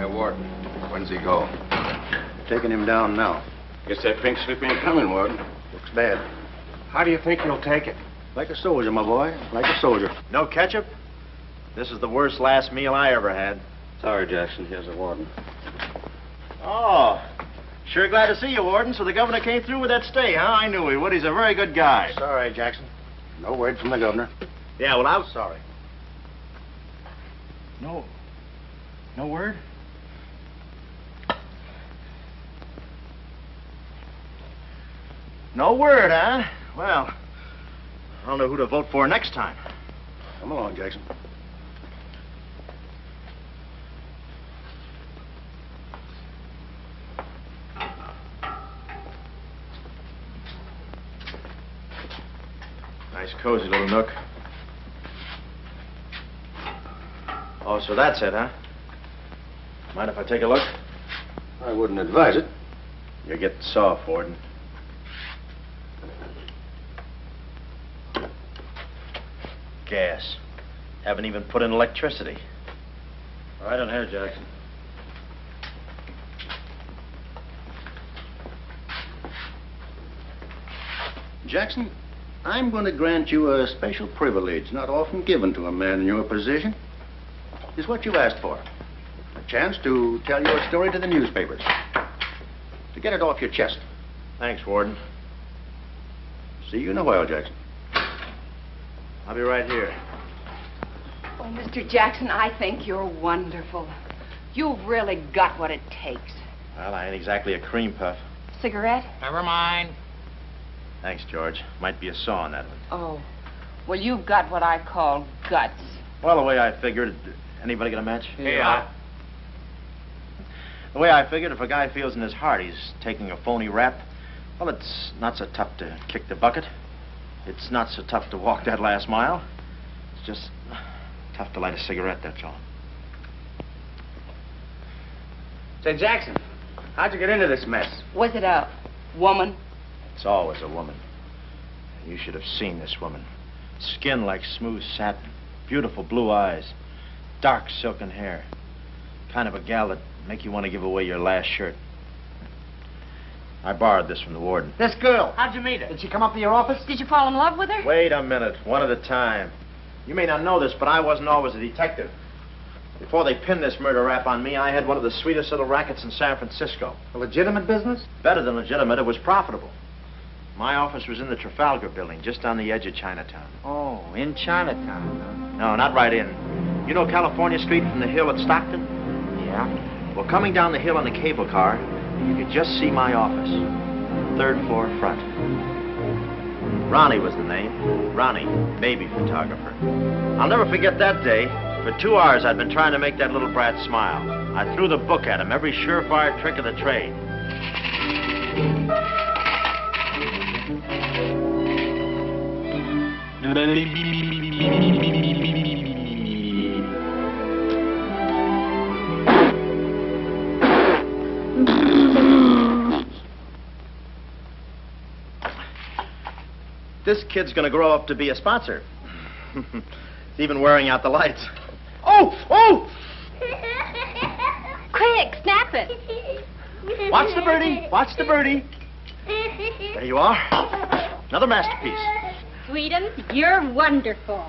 Hey, Warden, when's he go? Taking him down now. Guess that pink slip ain't coming, Warden. Looks bad. How do you think he'll take it? Like a soldier, my boy. Like a soldier. No ketchup? This is the worst last meal I ever had. Sorry, Jackson. Here's the warden. Oh, sure glad to see you, Warden. So the governor came through with that stay, huh? I knew he would. He's a very good guy. Sorry, Jackson. No word from the governor. Yeah, well, I'm sorry. No word? No word, huh? Well, I don't know who to vote for next time. Come along, Jackson. Nice, cozy little nook. Oh, so that's it, huh? Mind if I take a look? I wouldn't advise it. You're getting soft, Warden. Gas. Haven't even put in electricity. Right on here, Jackson. Jackson, I'm going to grant you a special privilege not often given to a man in your position. It's what you asked for. A chance to tell your story to the newspapers. To get it off your chest. Thanks, Warden. See you in a while, Jackson. I'll be right here. Oh, Mr. Jackson, I think you're wonderful. You've really got what it takes. Well, I ain't exactly a cream puff. Cigarette? Never mind. Thanks, George. Might be a saw on that one. Oh, well, you've got what I call guts. Well, the way I figured... Anybody got a match? Yeah. The way I figured, if a guy feels in his heart he's taking a phony rap, well, it's not so tough to kick the bucket. It's not so tough to walk that last mile. It's just tough to light a cigarette, that's all. Say, Jackson, how'd you get into this mess? Was it a woman? It's always a woman. You should have seen this woman. Skin like smooth satin, beautiful blue eyes, dark silken hair. Kind of a gal that'd make you want to give away your last shirt. I borrowed this from the warden. This girl, how'd you meet her? Did she come up to your office? Did you fall in love with her? Wait a minute, one at a time. You may not know this, but I wasn't always a detective. Before they pinned this murder rap on me, I had one of the sweetest little rackets in San Francisco. A legitimate business? Better than legitimate, it was profitable. My office was in the Trafalgar building, just on the edge of Chinatown. Oh, in Chinatown, huh? No, not right in. You know California Street from the hill at Stockton? Yeah. Well, coming down the hill in a cable car, you could just see my office. 3rd floor front. Ronnie was the name. Ronnie, baby photographer. I'll never forget that day. For 2 hours, I'd been trying to make that little brat smile. I threw the book at him, every surefire trick of the trade. This kid's gonna grow up to be a sponsor. He's even wearing out the lights. Oh! Oh! Quick, snap it. Watch the birdie. Watch the birdie. There you are. Another masterpiece. Sweetums, you're wonderful.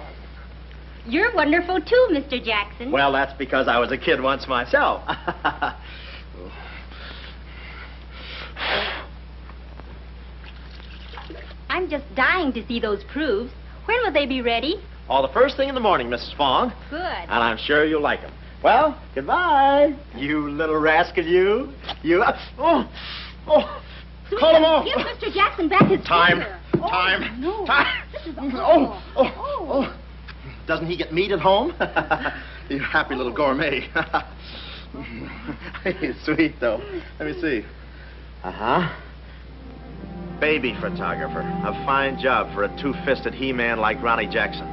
You're wonderful too, Mr. Jackson. Well, that's because I was a kid once myself. I'm just dying to see those proofs. When will they be ready? All the first thing in the morning, Mrs. Fong. Good. And I'm sure you'll like them. Well, goodbye. You little rascal, you. You. Oh. Call him off. Give Mr. Jackson back his Time. finger. Time. No. Time. This is awful. Oh. Doesn't he get meat at home? You happy little gourmet. He's sweet, though. Let me see. Uh-huh. Baby photographer. A fine job for a two-fisted he-man like Ronnie Jackson.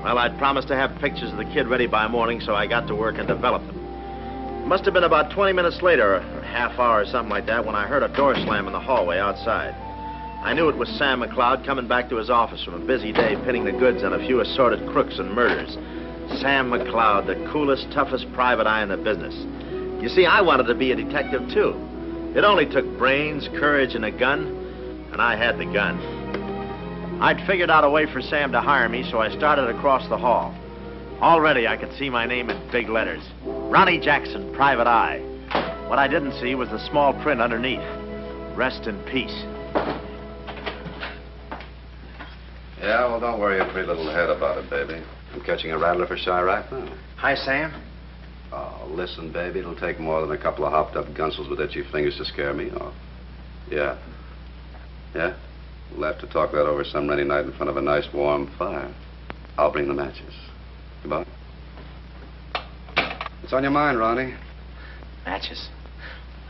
Well, I'd promised to have pictures of the kid ready by morning, so I got to work and developed them. It must have been about 20 minutes later, or a half hour or something like that, when I heard a door slam in the hallway outside. I knew it was Sam McLeod coming back to his office from a busy day pinning the goods on a few assorted crooks and murders. Sam McLeod, the coolest, toughest private eye in the business. You see, I wanted to be a detective, too. It only took brains, courage, and a gun, and I had the gun. I'd figured out a way for Sam to hire me, so I started across the hall. Already, I could see my name in big letters. Ronnie Jackson, Private Eye. What I didn't see was the small print underneath. Rest in peace. Yeah, well, don't worry your pretty little head about it, baby. I'm catching a rattler for Chirac now. Hi, Sam. Oh, listen, baby, it'll take more than a couple of hopped-up gunsels with itchy fingers to scare me off. Yeah. Yeah? We'll have to talk that over some rainy night in front of a nice warm fire. I'll bring the matches. Goodbye. What's on your mind, Ronnie? Matches.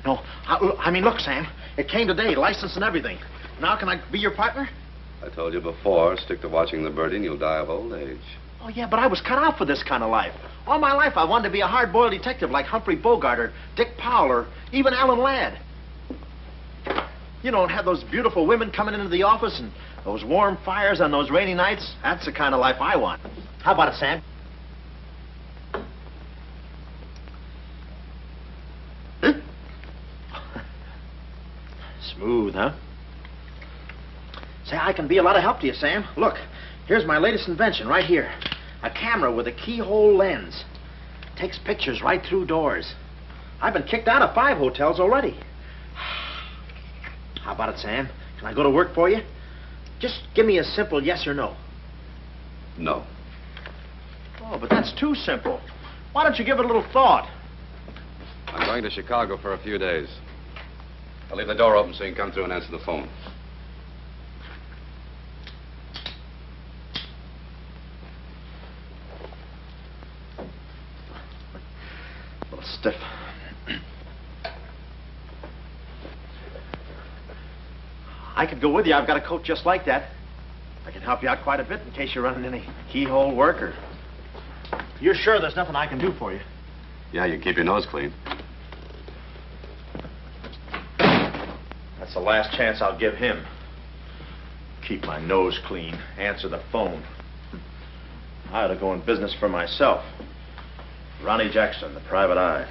No, I mean, look, Sam. It came today, license and everything. Now can I be your partner? I told you before, stick to watching the birdie and you'll die of old age. Oh, yeah, but I was cut out for this kind of life. All my life I wanted to be a hard-boiled detective like Humphrey Bogart or Dick Powell or even Alan Ladd. You don't have those beautiful women coming into the office and those warm fires on those rainy nights. That's the kind of life I want. How about it, Sam? Huh? Smooth, huh? Say, I can be a lot of help to you, Sam. Look, here's my latest invention right here. A camera with a keyhole lens. Takes pictures right through doors. I've been kicked out of 5 hotels already. How about it, Sam? Can I go to work for you? Just give me a simple yes or no. No. Oh, but that's too simple. Why don't you give it a little thought? I'm going to Chicago for a few days. I'll leave the door open so you can come through and answer the phone. A little stiff. I could go with you. I've got a coat just like that. I can help you out quite a bit in case you're running any keyhole work or... You're sure there's nothing I can do for you? Yeah, you keep your nose clean. That's the last chance I'll give him. Keep my nose clean. Answer the phone. I ought to go in business for myself. Ronnie Jackson, the Private Eye.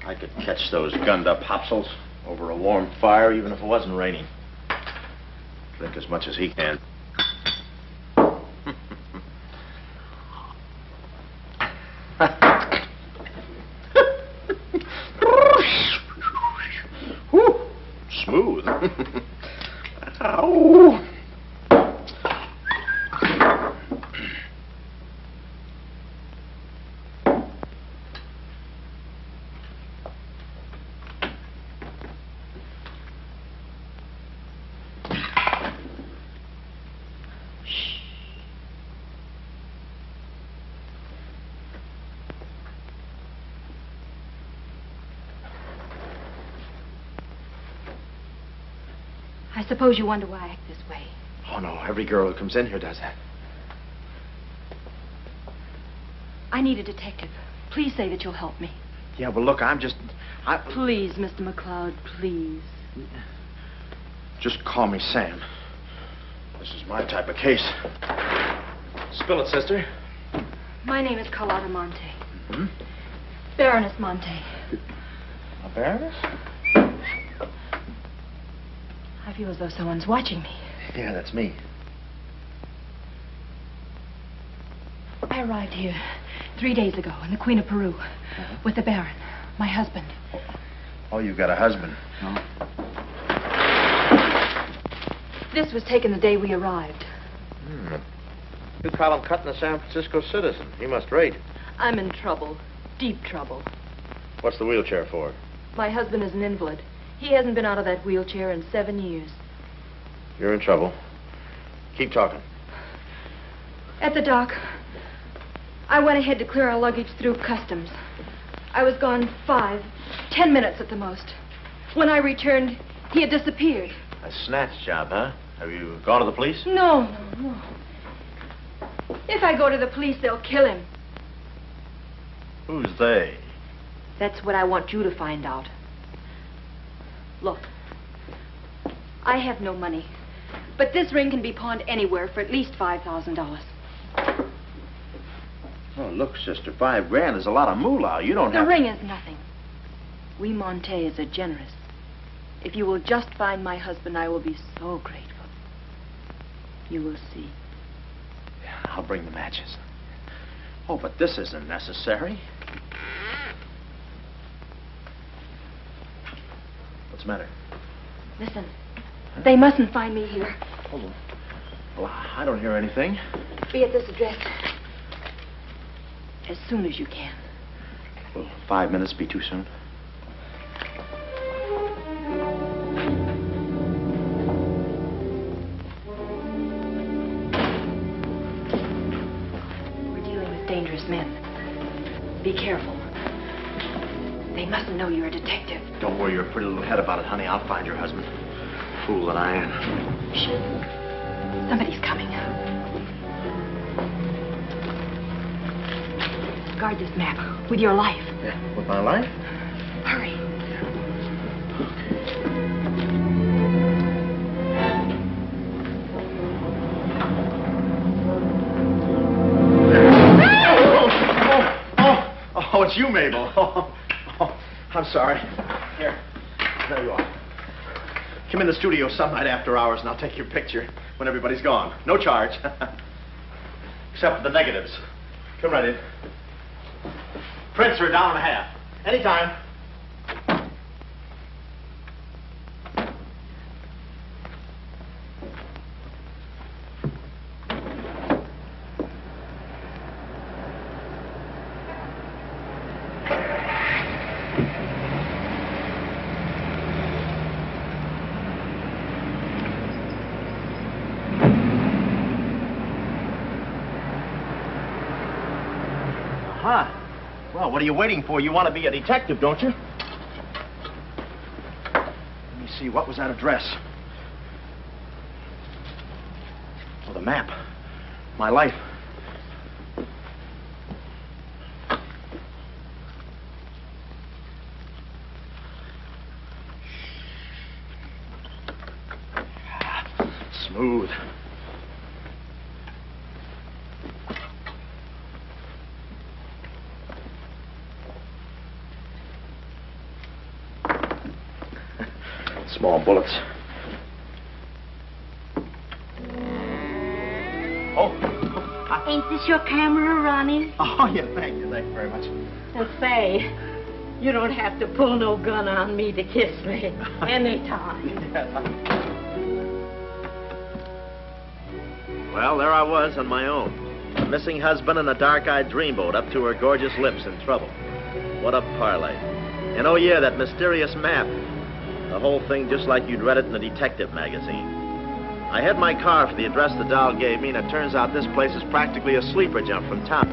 I could catch those gunned-up hopsels over a warm fire, even if it wasn't raining. Drink as much as he can. Whew. Smooth. Ow. I suppose you wonder why I act this way. Oh, no. Every girl who comes in here does that. I need a detective. Please say that you'll help me. Yeah, well, look, I'm just... Please, Mr. McCloud, please. Just call me Sam. This is my type of case. Spill it, sister. My name is Carlotta Monte. Hmm? Baroness Monte. A baroness? I feel as though someone's watching me. Yeah, that's me. I arrived here 3 days ago in the Queen of Peru with the Baron, my husband. Oh, you've got a husband. No. This was taken the day we arrived. You call him cutting a San Francisco citizen. He must rate. I'm in trouble. Deep trouble. What's the wheelchair for? My husband is an invalid. He hasn't been out of that wheelchair in 7 years. You're in trouble. Keep talking. At the dock, I went ahead to clear our luggage through customs. I was gone 5, 10 minutes at the most. When I returned, he had disappeared. A snatch job, huh? Have you gone to the police? No. If I go to the police, they'll kill him. Who's they? That's what I want you to find out. Look, I have no money, but this ring can be pawned anywhere for at least $5,000. Oh, look, sister, $5 grand is a lot of moolah. You don't The have... ring is nothing. We Montes are generous. If you will just find my husband, I will be so grateful. You will see. Yeah, I'll bring the matches. Oh, but this isn't necessary. What's the matter? Listen, they mustn't find me here. Hold on. Well, I don't hear anything. Be at this address as soon as you can. Will 5 minutes be too soon? We're dealing with dangerous men. Be careful. They mustn't know you're a detective. Don't worry your pretty little head about it, honey. I'll find your husband. Fool that I am. Shh. Somebody's coming. Guard this map with your life. Yeah, with my life? Hurry. Oh, it's you, Mabel. Oh, I'm sorry. Here, there you are. Come in the studio some night after hours, and I'll take your picture when everybody's gone. No charge. Except for the negatives. Come right in. Prints are $1.50. Anytime. Aha. Well, what are you waiting for? You want to be a detective, don't you? Let me see, what was that address? Oh, the map. My life. Smooth. Small bullets. Oh. Ain't this your camera, Ronnie? Oh, yeah, thank you very much. And say, you don't have to pull no gun on me to kiss me anytime. Well, there I was on my own. A missing husband and a dark-eyed dreamboat up to her gorgeous lips in trouble. What a parlay. And oh, yeah, that mysterious map. The whole thing just like you'd read it in a detective magazine. I had my car for the address the doll gave me, and it turns out this place is practically a sleeper jump from town.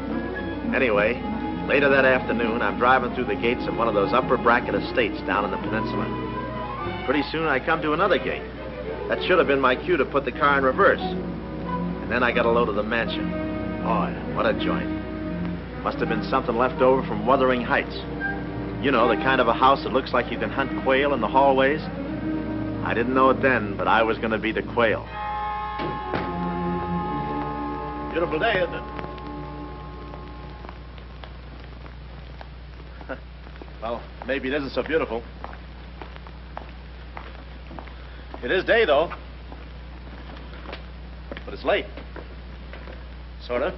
Anyway, later that afternoon, I'm driving through the gates of one of those upper bracket estates down in the peninsula. Pretty soon, I come to another gate. That should have been my cue to put the car in reverse. And then I got a load of the mansion. Oh, what a joint. Must have been something left over from Wuthering Heights. You know, the kind of a house that looks like you can hunt quail in the hallways. I didn't know it then, but I was going to be the quail. Beautiful day, isn't it? Well, maybe it isn't so beautiful. It is day, though. But it's late. Sort of.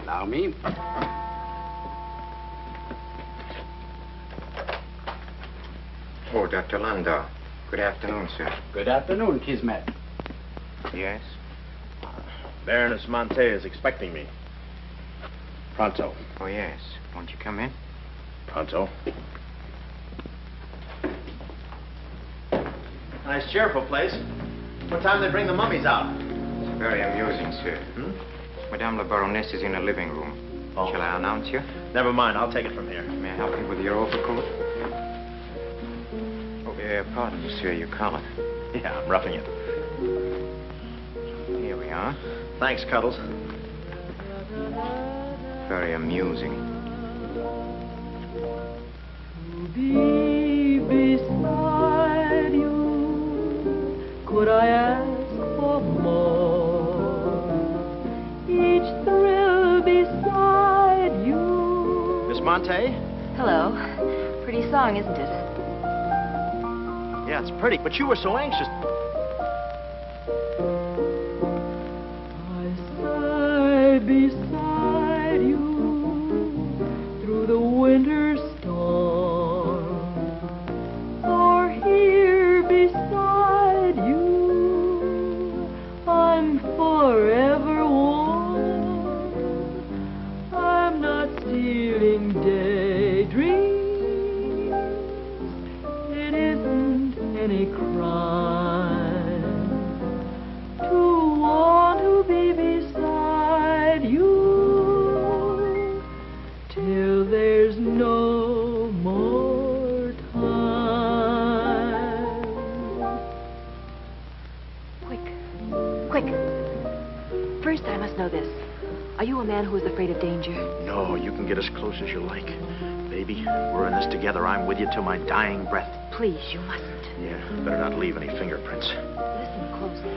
Allow me. Oh, Dr. Landau. Good afternoon, sir. Good afternoon, Kismet. Yes? Baroness Monte is expecting me. Pronto. Oh, yes. Won't you come in? Pronto. Nice, cheerful place. What time do they bring the mummies out? It's very amusing, sir. Madame la Baroness is in the living room. Oh. Shall I announce you? Never mind, I'll take it from here. May I help you with your overcoat? Oh, pardon, monsieur, your collar. Yeah, I'm roughing it. Here we are. Thanks, Cuddles. Very amusing. To be beside you could I ask for more? Each thrill beside you. Miss Monte? Hello. Pretty song, isn't it? Yeah, it's pretty, but you were so anxious. I sigh beside you through the winter storm. For here beside you, I'm forever warm. I'm not stealing daydreams. It isn't any crime to want to be beside you till there's no more time. Quick. First, I must know this. Are you a man who is afraid of danger? No, you can get as close as you like. Baby, we're in this together. I'm with you till my dying breath. Please, you mustn't. Yeah, better not leave any fingerprints. Listen closely.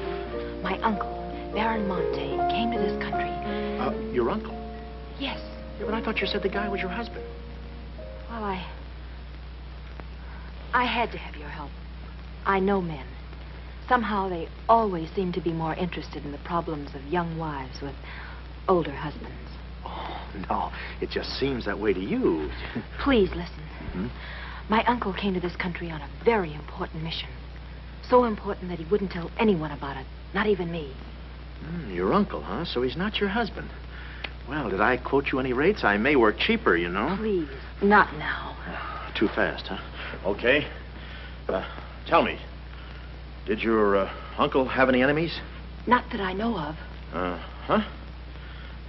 My uncle, Baron Monte, came to this country. Your uncle? Yes. Yeah, but I thought you said the guy was your husband. Well, I had to have your help. I know men. Somehow they always seem to be more interested in the problems of young wives with older husbands. Oh, no. It just seems that way to you. Please listen. Hmm? My uncle came to this country on a very important mission. So important that he wouldn't tell anyone about it, not even me. Your uncle, huh? So he's not your husband. Well, did I quote you any rates? I may work cheaper, you know. Please, not now. Too fast, huh? Okay. Tell me, did your uncle have any enemies? Not that I know of. Huh?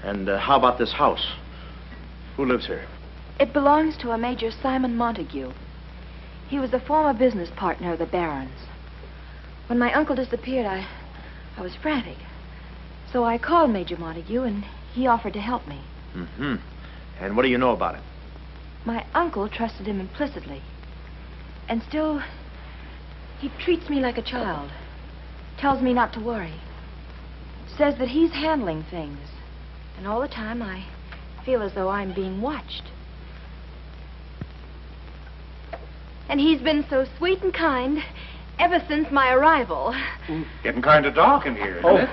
And how about this house? Who lives here? It belongs to a Major Simon Montague. He was a former business partner of the Baron's. When my uncle disappeared, I was frantic. So I called Major Montague, and he offered to help me. Mm-hmm. And what do you know about it? My uncle trusted him implicitly. And still, he treats me like a child. Tells me not to worry. Says that he's handling things. And all the time, I feel as though I'm being watched. And he's been so sweet and kind ever since my arrival. Getting kind of dark in here, isn't it?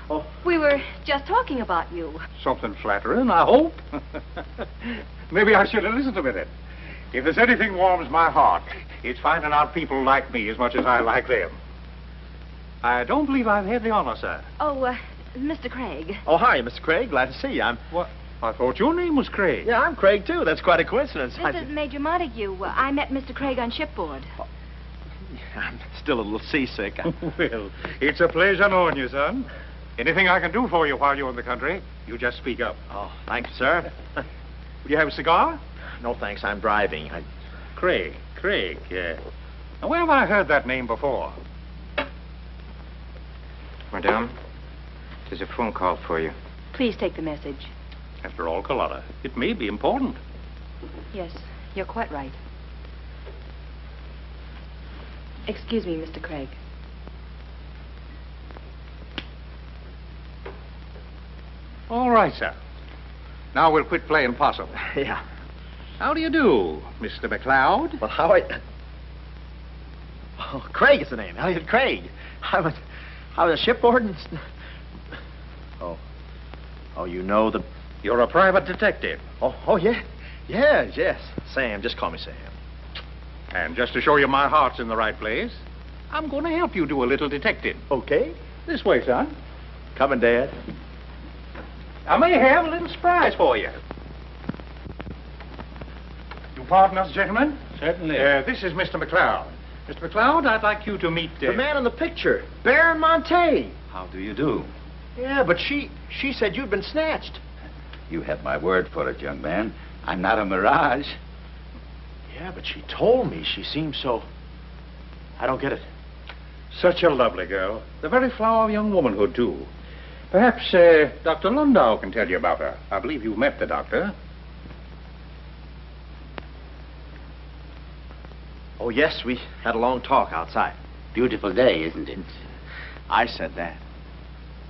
Oh. We were just talking about you. Something flattering, I hope. Maybe I should have listened a minute. If there's anything warms my heart, it's finding out people like me as much as I like them. I don't believe I've had the honor, sir. Oh, Mr. Craig. Oh, hi, Mr. Craig. Glad to see you. What? I thought your name was Craig. Yeah, I'm Craig, too. That's quite a coincidence. This is Major Montague. I met Mr. Craig on shipboard. I'm still a little seasick. Well, it's a pleasure knowing you, son. Anything I can do for you while you're in the country, you just speak up. Oh, thank you, sir. Would you have a cigar? No, thanks. I'm driving. Craig, yeah. Now, where have I heard that name before? Madame, there's a phone call for you. Please take the message. After all, Carlotta, it may be important. Yes, you're quite right. Excuse me, Mr. Craig. All right, sir. Now we'll quit playing possum. Yeah. How do you do, Mr. McLeod? Well, how Oh, Craig is the name. Elliot Craig. I was shipboard and... Oh, you know the... You're a private detective. Oh, yeah. Yes. Sam, just call me Sam. And just to show you my heart's in the right place, I'm going to help you do a little detecting. Okay. This way, son. Coming, Dad. I may have a little surprise for you. You pardon us, gentlemen? Certainly. This is Mr. McLeod. Mr. McLeod, I'd like you to meet... The man in the picture, Baron Monte. How do you do? Yeah, but she said you'd been snatched. You have my word for it, young man. I'm not a mirage. Yeah, but she told me. She seemed so... I don't get it. Such a lovely girl. The very flower of young womanhood, too. Perhaps Dr. Lundau can tell you about her. I believe you've met the doctor. Oh, yes, we had a long talk outside. Beautiful day, isn't it? I said that.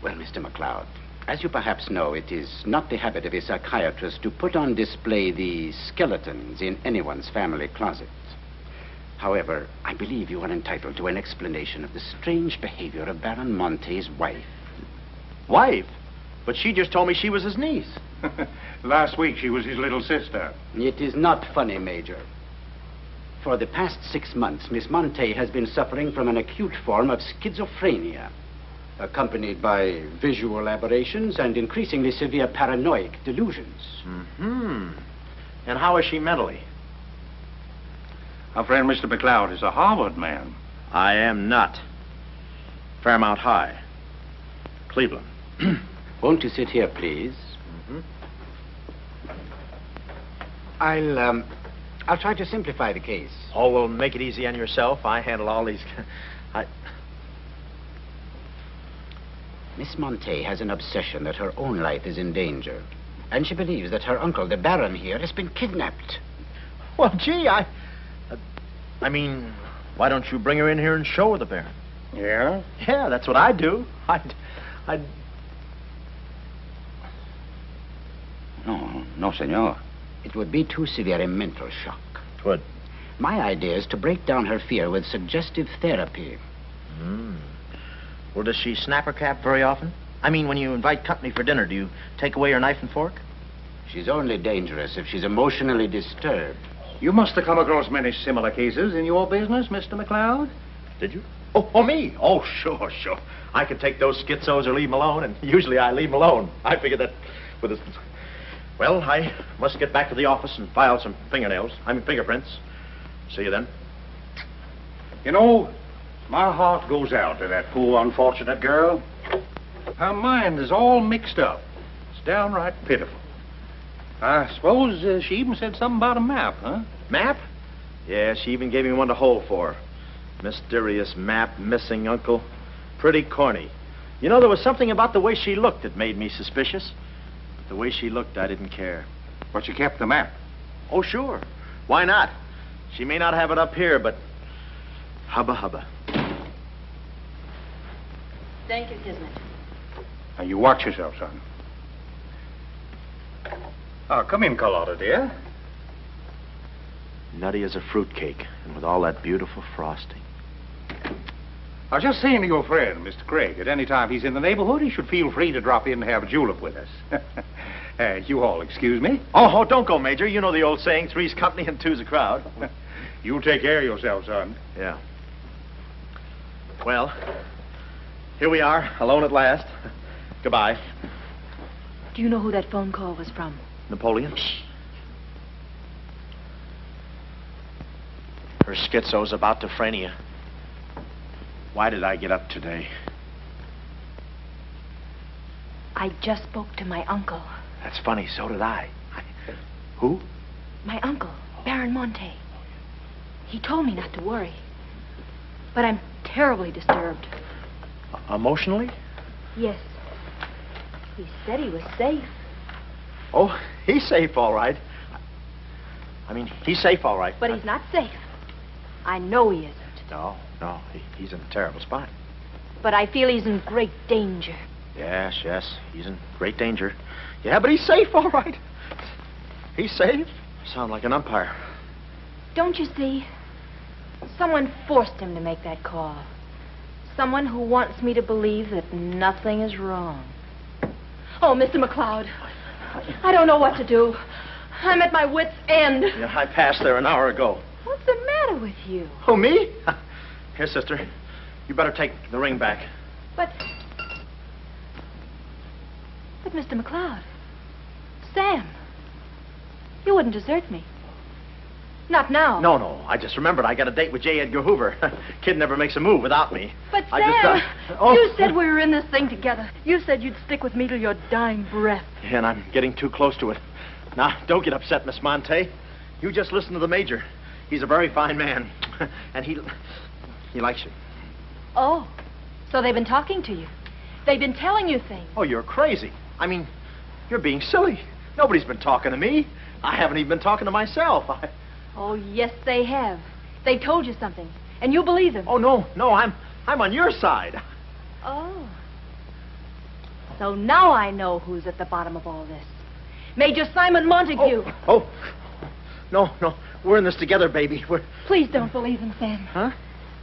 Well, Mr. McLeod, as you perhaps know, it is not the habit of a psychiatrist to put on display the skeletons in anyone's family closet. However, I believe you are entitled to an explanation of the strange behavior of Baron Monte's wife. Wife? But she just told me she was his niece. Last week, she was his little sister. It is not funny, Major. For the past 6 months, Miss Monte has been suffering from an acute form of schizophrenia, accompanied by visual aberrations and increasingly severe paranoid delusions. Mm-hmm. And how is she mentally? Our friend Mr. McLeod is a Harvard man. I am not. Fairmount High. Cleveland. Won't you sit here, please? Mm-hmm. I'll try to simplify the case. Oh, well, make it easy on yourself. I handle all these... Miss Monte has an obsession that her own life is in danger. And she believes that her uncle, the Baron here, has been kidnapped. Well, gee, I mean, why don't you bring her in here and show her the Baron? Yeah? Yeah, that's what I'd do. I'd... No, senor. It would be too severe a mental shock. Would? My idea is to break down her fear with suggestive therapy. Well, does she snap her cap very often? I mean, when you invite company for dinner, do you take away her knife and fork? She's only dangerous if she's emotionally disturbed. You must have come across many similar cases in your business, Mr. McLeod. Did you? Oh, me? Oh, sure. I could take those schizos or leave them alone, and usually I leave them alone. I figured that with a... Well, I must get back to the office and file some fingerprints. See you then. You know, my heart goes out to that poor, unfortunate girl. Her mind is all mixed up. It's downright pitiful. I suppose she even said something about a map, huh? Map? Yeah, she even gave me one to hold for. Mysterious map, missing uncle. Pretty corny. You know, there was something about the way she looked that made me suspicious. But the way she looked, I didn't care. But you kept the map? Oh, sure. Why not? She may not have it up here, but... Hubba. Thank you, Kismet. Now, you watch yourself, son. Oh, come in, Carlotta, dear. Nutty as a fruitcake, and with all that beautiful frosting. I was just saying to your friend, Mr. Craig, at any time he's in the neighborhood, he should feel free to drop in and have a julep with us. You all excuse me? Oh, don't go, Major. You know the old saying, three's company and two's a crowd. You take care of yourself, son. Yeah. Well, here we are, alone at last. Goodbye. Do you know who that phone call was from? Napoleon? Her schizo's about to frania. Why did I get up today? I just spoke to my uncle. That's funny, so did I. Who? My uncle, Baron Monte. He told me not to worry. But I'm terribly disturbed. Emotionally? Yes. He said he was safe. Oh, he's safe, all right. I mean, he's safe, all right. But he's not safe. I know he isn't. No, he's in a terrible spot. But I feel he's in great danger. Yes, he's in great danger. Yeah, but he's safe, all right. He's safe. Sound like an umpire. Don't you see? Someone forced him to make that call. Someone who wants me to believe that nothing is wrong. Oh, Mr. McLeod, I don't know what to do. I'm at my wit's end. Yeah, I passed there an hour ago. What's the matter with you? Oh, me? Here, sister. You better take the ring back. But Mr. McLeod, Sam, you wouldn't desert me. Not now. No. I just remembered I got a date with J. Edgar Hoover. Kid never makes a move without me. But Sam, you said we were in this thing together. You said you'd stick with me till your dying breath. Yeah, and I'm getting too close to it. Now, don't get upset, Miss Monte. You just listen to the Major. He's a very fine man. And he likes you. Oh, so they've been talking to you. They've been telling you things. Oh, you're crazy. I mean, you're being silly. Nobody's been talking to me. I haven't even been talking to myself. Oh, yes, they have. They told you something, and you believe them. Oh, no, I'm on your side. Oh. So now I know who's at the bottom of all this. Major Simon Montague. Oh. No. We're in this together, baby. Please don't believe him, Sam. Huh?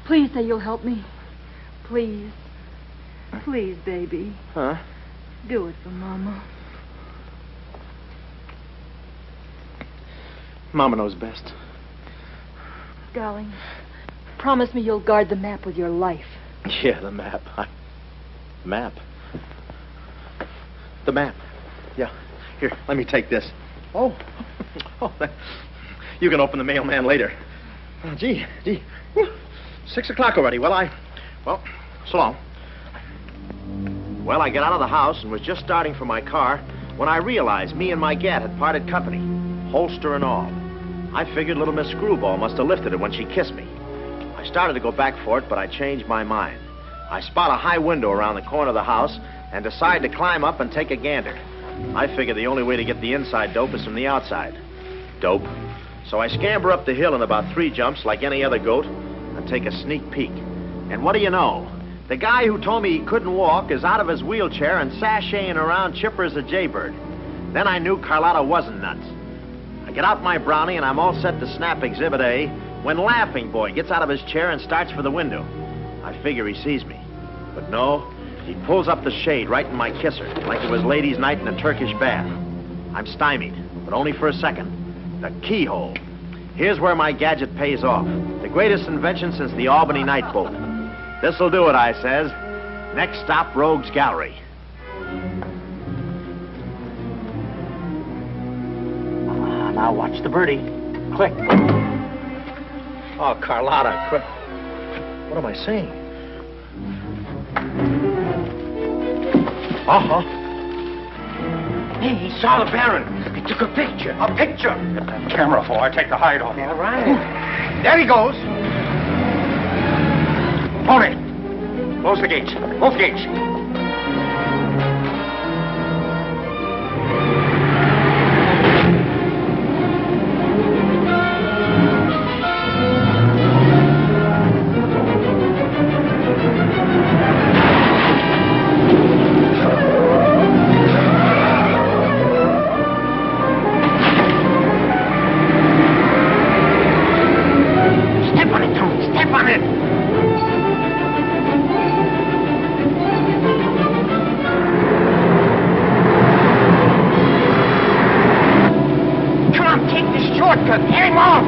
Please say you'll help me. Please. Please, baby. Huh? Do it for Mama. Mama knows best. Darling, promise me you'll guard the map with your life. Yeah, the map. Map? The map. Yeah. Here, let me take this. Oh. You can open the mailman later. Oh, gee. 6 o'clock already. Well, so long. Well, I got out of the house and was just starting for my car when I realized me and my gat had parted company, holster and all. I figured little Miss Screwball must have lifted it when she kissed me. I started to go back for it, but I changed my mind. I spot a high window around the corner of the house and decide to climb up and take a gander. I figured the only way to get the inside dope is from the outside. Dope. So I scamper up the hill in about 3 jumps like any other goat and take a sneak peek. And what do you know? The guy who told me he couldn't walk is out of his wheelchair and sashaying around chipper as a jaybird. Then I knew Carlotta wasn't nuts. I get out my brownie and I'm all set to snap Exhibit A when Laughing Boy gets out of his chair and starts for the window. I figure he sees me. But no, he pulls up the shade right in my kisser, like it was ladies' night in a Turkish bath. I'm stymied, but only for a second. The keyhole. Here's where my gadget pays off. The greatest invention since the Albany night boat. This'll do it, I says. Next stop, Rogue's Gallery. Now watch the birdie. Quick. Oh, Carlotta, quick. What am I saying? Uh-huh. Hey, he saw the Baron. He took a picture. A picture? Get that camera for I take the hide off. All right. There he goes. Hold it. Close the gates. Both gates. Step on it, Tony. Step on it. Take the shortcut. Hang on.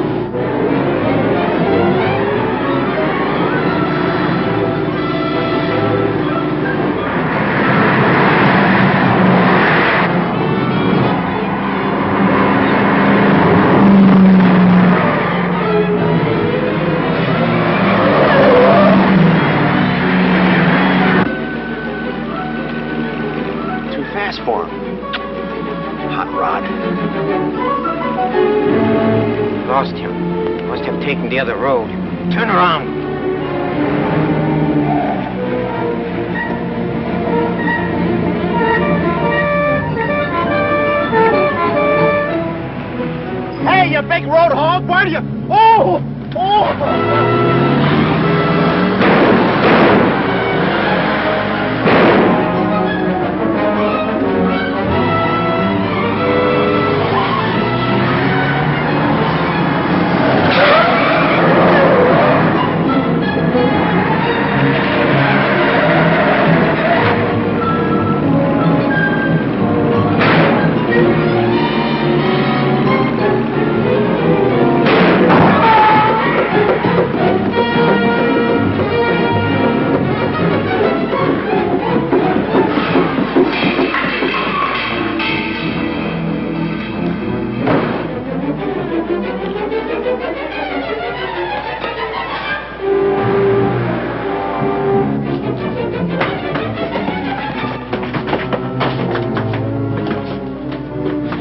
Too fast for him. Hot rod. Lost him. Must have taken the other road. Turn around. Hey, you big road hog, where do you... Oh!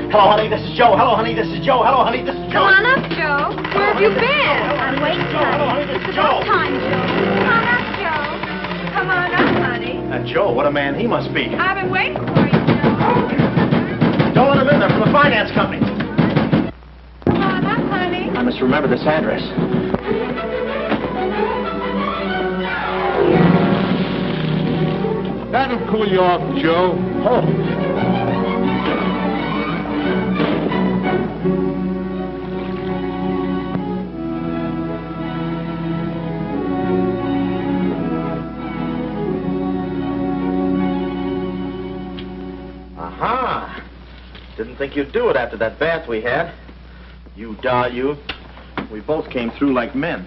Hello, honey, this is Joe. Hello, honey, this is Joe. Hello, honey, this is Joe. Come on up, Joe. Where have you been? I'm waiting, honey. It's about time, Joe. Come on up, Joe. Come on up, honey. Joe, what a man he must be. I've been waiting for you, Joe. Don't let him in. They're from the finance company. Come on up, honey. I must remember this address. That'll cool you off, Joe. Aha! Didn't think you'd do it after that bath we had. You doll, you. We both came through like men.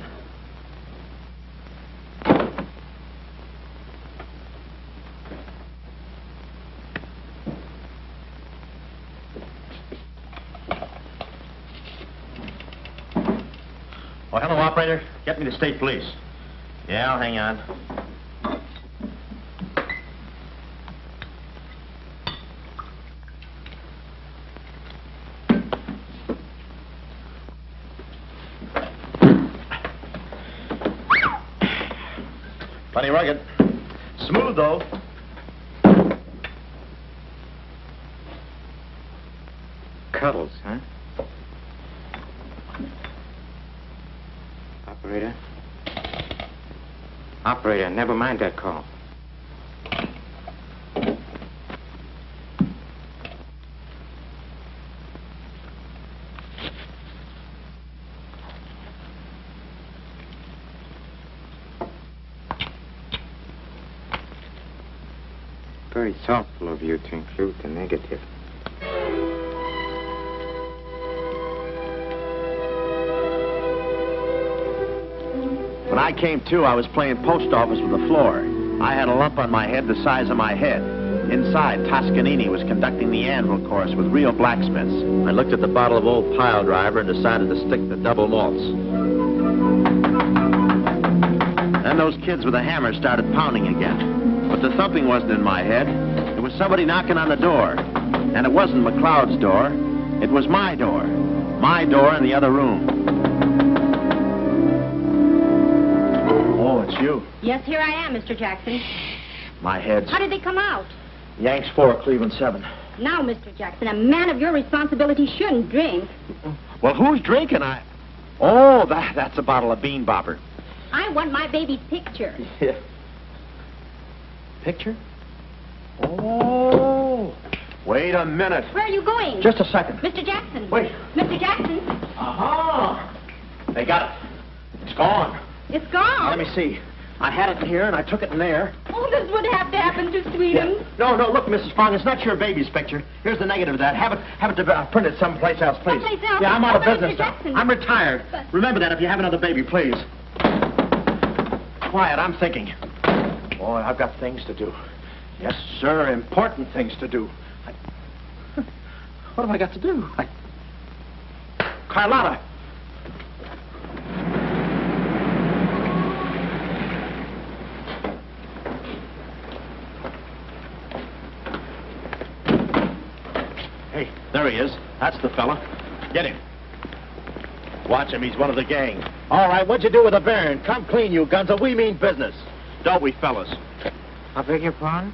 Oh, hello, operator. Get me to state police. Yeah, I'll hang on. Plenty rugged. Smooth, though. Cuddles, huh? Operator? Operator, never mind that call. Very thoughtful of you to include the negative. When I came to, I was playing post office with the floor. I had a lump on my head the size of my head. Inside, Toscanini was conducting the anvil course with real blacksmiths. I looked at the bottle of old pile driver and decided to stick to double malts. Then those kids with a hammer started pounding again. But the thumping wasn't in my head. It was somebody knocking on the door. And it wasn't McLeod's door. It was my door. My door in the other room. Oh, it's you. Yes, here I am, Mr. Jackson. My head's... How did they come out? Yanks 4, Cleveland 7. Now, Mr. Jackson, a man of your responsibility shouldn't drink. Well, who's drinking? Oh, that's a bottle of Bean Bopper. I want my baby's picture. Yeah. Picture? Oh. Wait a minute. Where are you going? Just a second. Mr. Jackson. Wait. Mr. Jackson. Aha. They got it. It's gone. It's gone. Let me see. I had it in here and I took it in there. Oh, this would have to happen to Sweden. Yeah. No, look, Mrs. Fong, it's not your baby's picture. Here's the negative of that. Have it printed someplace else, please. Someplace else? Yeah, I'm out of But business Mr. now. Jackson. I'm retired. Remember that if you have another baby, please. Quiet, I'm thinking. Boy, I've got things to do. Yes, sir, important things to do. What have I got to do? Carlotta. Hey, there he is. That's the fella. Get him. Watch him. He's one of the gang. All right, what'd you do with the baron? Come clean, you gunzo. We mean business. Don't we, fellas? I beg your pardon?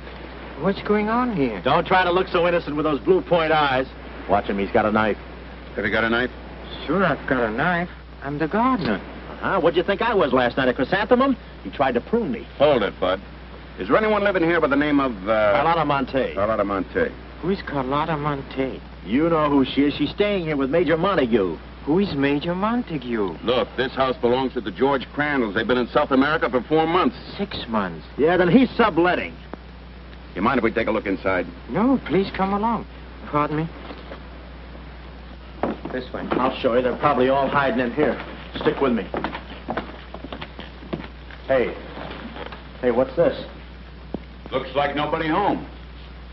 What's going on here? Don't try to look so innocent with those blue point eyes. Watch him. He's got a knife. Have you got a knife? Sure, I've got a knife. I'm the gardener. What'd you think I was last night, a chrysanthemum? He tried to prune me. Hold it, Bud. Is there anyone living here by the name of, Carlotta Monte. Carlotta Monte. Who is Carlotta Monte? You know who she is. She's staying here with Major Montague. Who is Major Montague? Look, this house belongs to the George Crandalls. They've been in South America for 4 months. 6 months. Yeah, then he's subletting. You mind if we take a look inside? No, please come along. Pardon me? This way. I'll show you. They're probably all hiding in here. Stick with me. Hey, what's this? Looks like nobody home.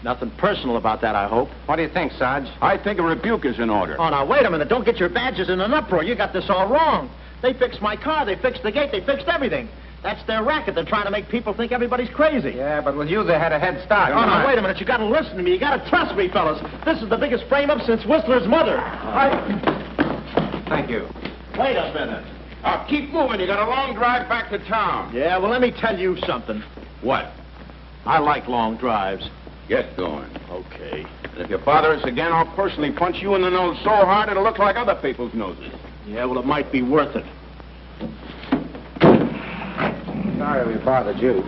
Nothing personal about that, I hope. What do you think, Sarge? I think a rebuke is in order. Oh, now, wait a minute. Don't get your badges in an uproar. You got this all wrong. They fixed my car. They fixed the gate. They fixed everything. That's their racket. They're trying to make people think everybody's crazy. Yeah, but with you, they had a head start. Oh, now, wait a minute. You got to listen to me. You got to trust me, fellas. This is the biggest frame-up since Whistler's mother. Thank you. Wait a minute. Keep moving. You got a long drive back to town. Yeah, well, let me tell you something. What? I like long drives. Get going. Okay. And if you bother us again, I'll personally punch you in the nose so hard it'll look like other people's noses. Yeah, well, it might be worth it. Sorry we bothered you.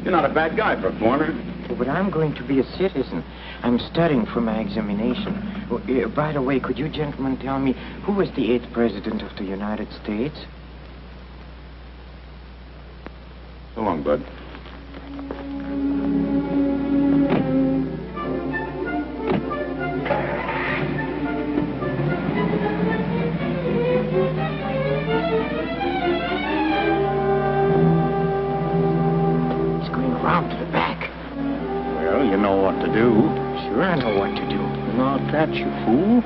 You're not a bad guy for a foreigner. Oh, but I'm going to be a citizen. I'm studying for my examination. Oh, by the way, could you gentlemen tell me who was the 8th president of the United States? So long, Bud. Sure, I know what to do. Not that, you fool.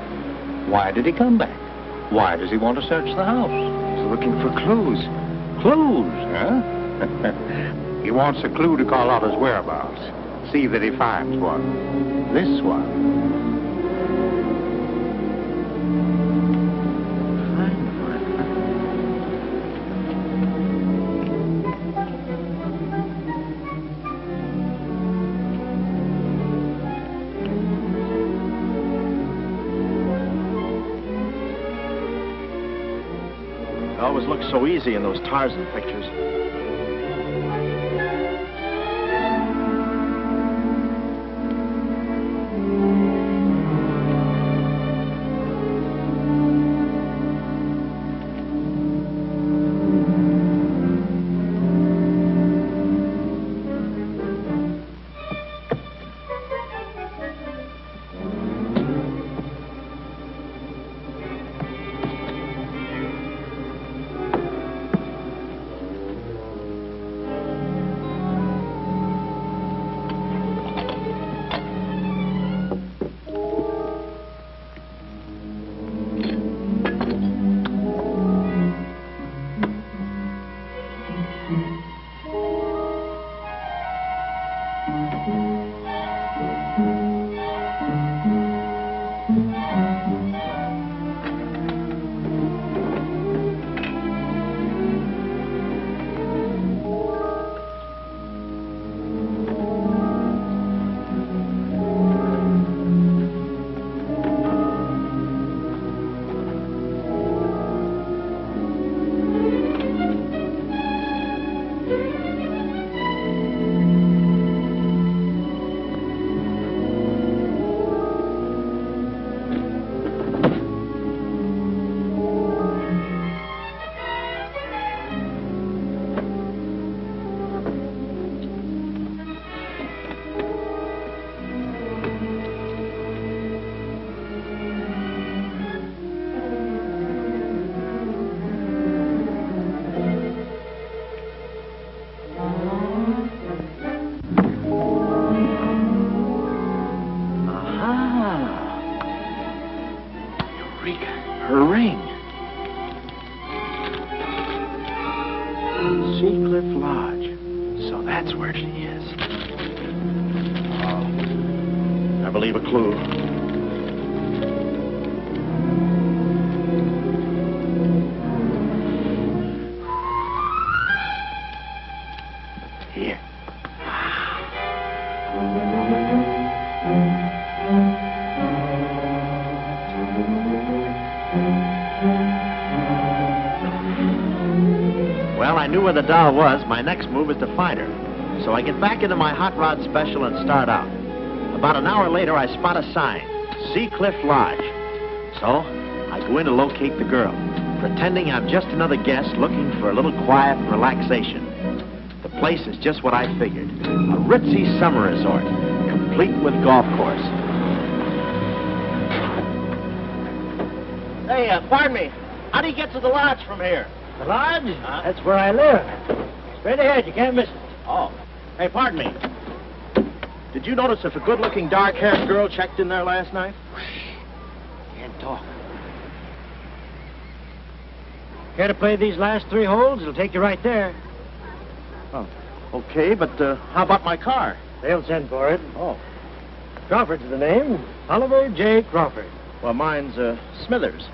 Why did he come back? Why does he want to search the house? He's looking for clues. Clues, huh? He wants a clue to call out his whereabouts. See that he finds one. This one. It always looks so easy in those Tarzan pictures. Her ring. Seacliff Lodge. So that's where she is. Oh, I believe a clue. Here. Well, I knew where the doll was. My next move is to find her. So I get back into my hot rod special and start out. About an hour later, I spot a sign, Seacliff Lodge. So I go in to locate the girl, pretending I'm just another guest looking for a little quiet relaxation. The place is just what I figured, a ritzy summer resort, complete with golf course. Hey, pardon me. How do you get to the lodge from here? The lodge? That's where I live. Straight ahead, you can't miss it. Oh. Hey, pardon me. Did you notice if a good-looking, dark-haired girl checked in there last night? Can't talk. Care to play these last 3 holes? It'll take you right there. Oh, okay, but how about my car? They'll send for it. Oh. Crawford's the name. Oliver J. Crawford. Well, mine's Smithers.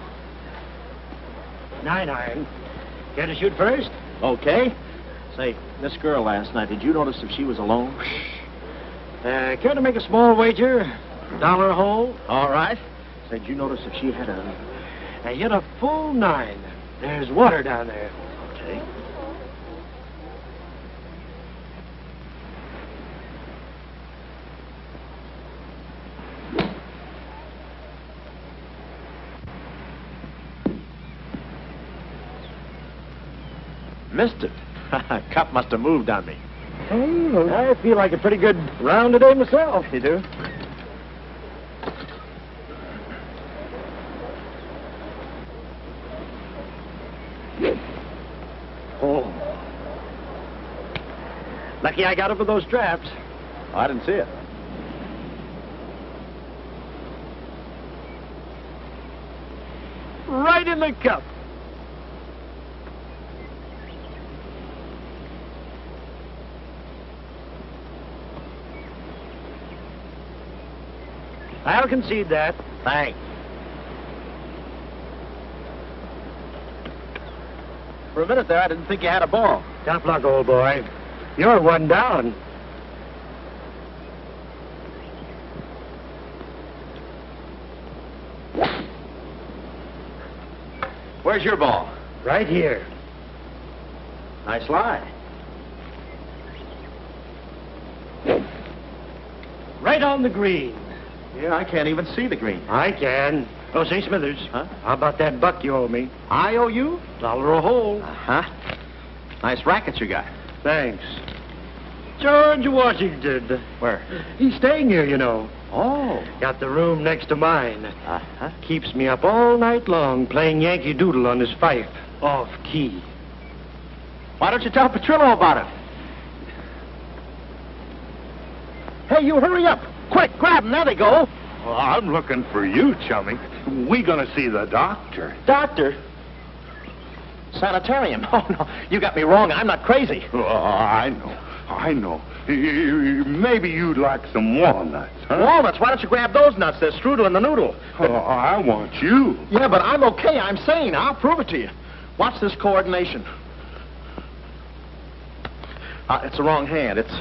9 iron. Care to shoot first? Okay. Say, this girl last night, did you notice if she was alone? Care to make a small wager? $1 a hole? All right. Say, did you notice if she had a... Now, you had a full 9. There's water down there. Okay. Missed it. Cop must have moved on me. I feel like a pretty good round today myself. You do? Oh. Lucky I got up with those straps. Oh, I didn't see it. Right in the cup. I'll concede that. Thanks. For a minute there, I didn't think you had a ball. Tough luck, old boy. You're one down. Where's your ball? Right here. Nice lie. Right on the green. Yeah, I can't even see the green. I can. Oh, say, Smithers. Huh? How about that buck you owe me? I owe you? $1 a hole. Uh-huh. Nice racket you got. Thanks. George Washington. Where? He's staying here, you know. Oh. Got the room next to mine. Uh-huh. Keeps me up all night long playing Yankee Doodle on his fife. Off key. Why don't you tell Petrillo about it? Hey, you hurry up. Quick, grab them. There they go. Well, I'm looking for you, chummy. We gonna see the doctor. Doctor? Sanitarium. Oh, no. You got me wrong. I'm not crazy. Oh, I know. Maybe you'd like some walnuts, huh? Walnuts? Why don't you grab those nuts? They're strudel in the noodle. Oh, I want you. Yeah, but I'm okay. I'm sane. I'll prove it to you. Watch this coordination. It's the wrong hand. It's...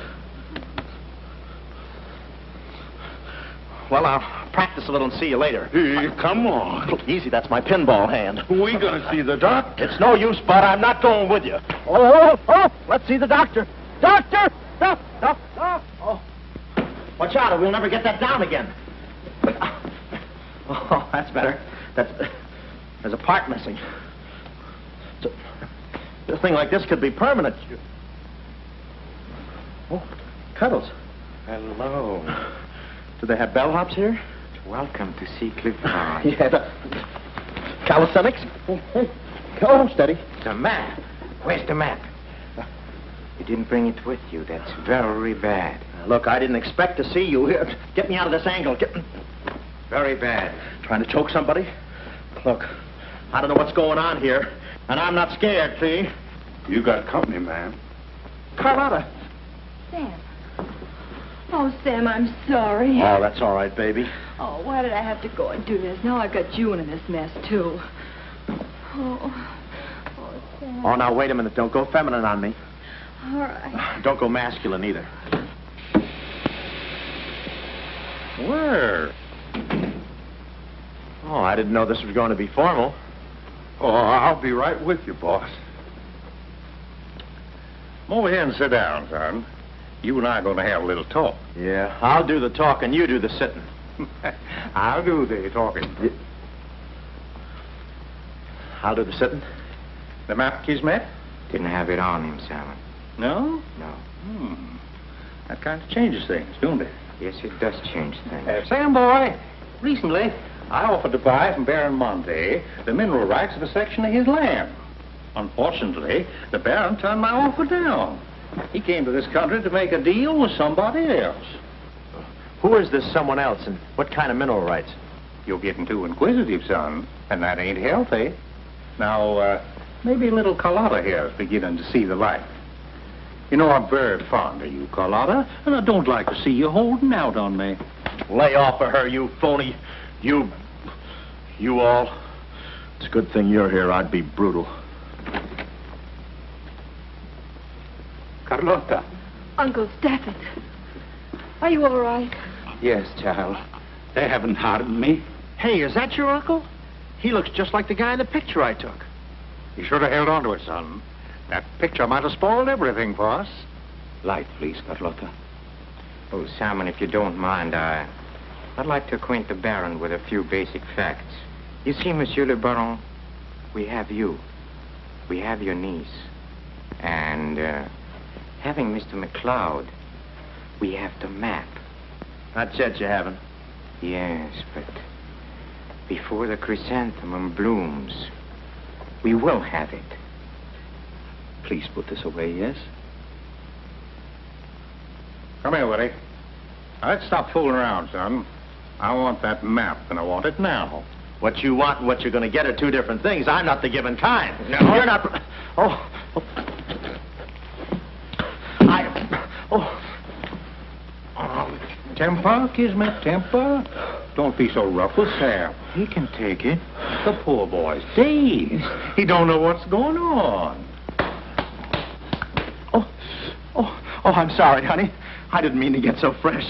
Well, I'll practice a little and see you later. Hey, come on. Easy, that's my pinball hand. We gonna see the doctor. It's no use, Bud. I'm not going with you. Oh, let's see the doctor. Doctor! Stop! Oh. Watch out, or we'll never get that down again. Oh, that's better. There's a part missing. A thing like this could be permanent. Oh, Cuddles. Hello. Do they have bellhops here? Welcome to see Cliff High. Yeah, calisthenics? Oh, steady. The map. Where's the map? You didn't bring it with you. That's very bad. Look, I didn't expect to see you here. Get me out of this angle. Very bad. Trying to choke somebody? Look, I don't know what's going on here, and I'm not scared, see? You got company, ma'am. Carlotta. Sam. Oh, Sam, I'm sorry. Oh, that's all right, baby. Oh, why did I have to go and do this? Now I've got you in this mess, too. Oh, Sam. Oh, now, wait a minute. Don't go feminine on me. All right. Don't go masculine, either. Where? Oh, I didn't know this was going to be formal. Oh, I'll be right with you, boss. Come over here and sit down, son. You and I are going to have a little talk. Yeah, I'll do the talking, you do the sitting. I'll do the talking. I'll do the sitting. The map, Kismet? Didn't have it on him, Simon. No? No. That kind of changes things, don't it? Yes, it does change things. Sam, boy, recently I offered to buy from Baron Monte the mineral rights of a section of his land. Unfortunately, the Baron turned my offer down. He came to this country to make a deal with somebody else. Who is this someone else, and what kind of mineral rights? You're getting too inquisitive, son, and that ain't healthy. Now, maybe little Carlotta here is beginning to see the light. You know, I'm very fond of you, Carlotta, and I don't like to see you holding out on me. Lay off of her, you phony. You all. It's a good thing you're here. I'd be brutal. Carlotta. Uncle Stafford. Are you all right? Yes, child. They haven't harmed me. Hey, is that your uncle? He looks just like the guy in the picture I took. You should have held on to it, son. That picture might have spoiled everything for us. Light, please, Carlotta. Oh, Simon, if you don't mind, I'd like to acquaint the Baron with a few basic facts. You see, Monsieur le Baron, we have you. We have your niece. And, having Mr. McLeod, we have the map. Not yet, you haven't. Yes, but before the chrysanthemum blooms, we will have it. Please put this away, yes? Come here, Willie. Now, let's stop fooling around, son. I want that map, and I want it now. What you want and what you're going to get are two different things. I'm not the given kind. No. You're not... Oh. Temper, Kismet, temper. Don't be so rough with Sam. He can take it. The poor boy's dazed. He don't know what's going on. Oh, I'm sorry, honey. I didn't mean to get so fresh.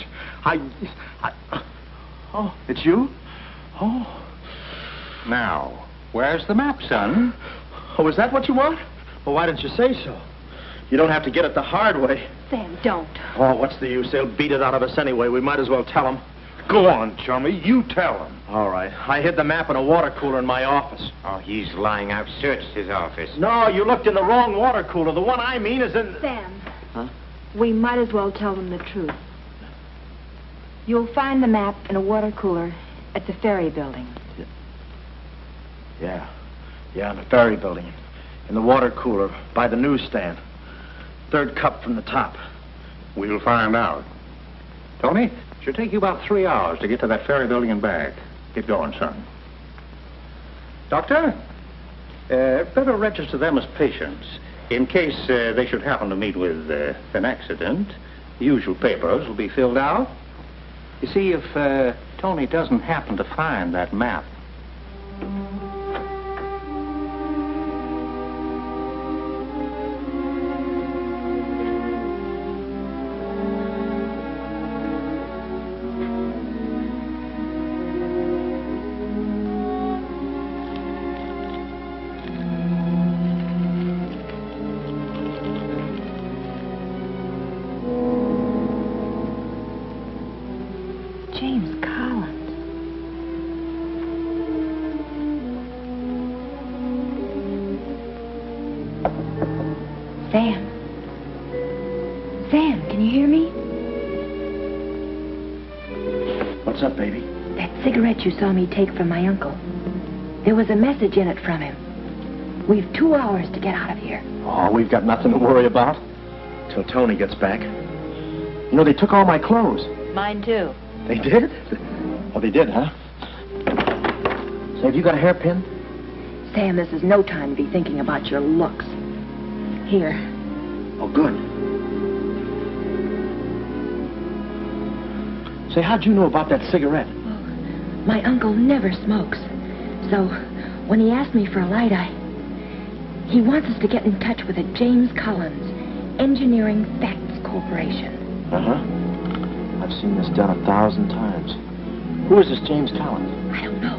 Oh, it's you? Oh. Now, where's the map, son? Oh, is that what you want? Well, why didn't you say so? You don't have to get it the hard way. Sam, don't. Oh, what's the use? They'll beat it out of us anyway. We might as well tell them. Go on, chummy. You tell him. All right. I hid the map in a water cooler in my office. Oh, he's lying. I've searched his office. No, you looked in the wrong water cooler. The one I mean is in... Sam. Huh? We might as well tell them the truth. You'll find the map in a water cooler at the ferry building. Yeah, in the ferry building. In the water cooler by the newsstand. Third cup from the top. We'll find out. Tony, it should take you about 3 hours to get to that ferry building and back. Get going, son. Doctor, better register them as patients. In case they should happen to meet with an accident, the usual papers will be filled out. You see, if Tony doesn't happen to find that map, Sam, can you hear me? What's up, baby? That cigarette you saw me take from my uncle. There was a message in it from him. We've 2 hours to get out of here. Oh, we've got nothing to worry about. Till Tony gets back. You know, they took all my clothes. Mine, too. They did? Oh, they did, huh? Say, have you got a hairpin? Sam, this is no time to be thinking about your looks. Here. Oh, good. Say, how'd you know about that cigarette? Well, my uncle never smokes. So, when he asked me for a light, he wants us to get in touch with a James Collins, Engineering Facts Corporation. Uh-huh. I've seen this done 1,000 times. Who is this James Collins? I don't know.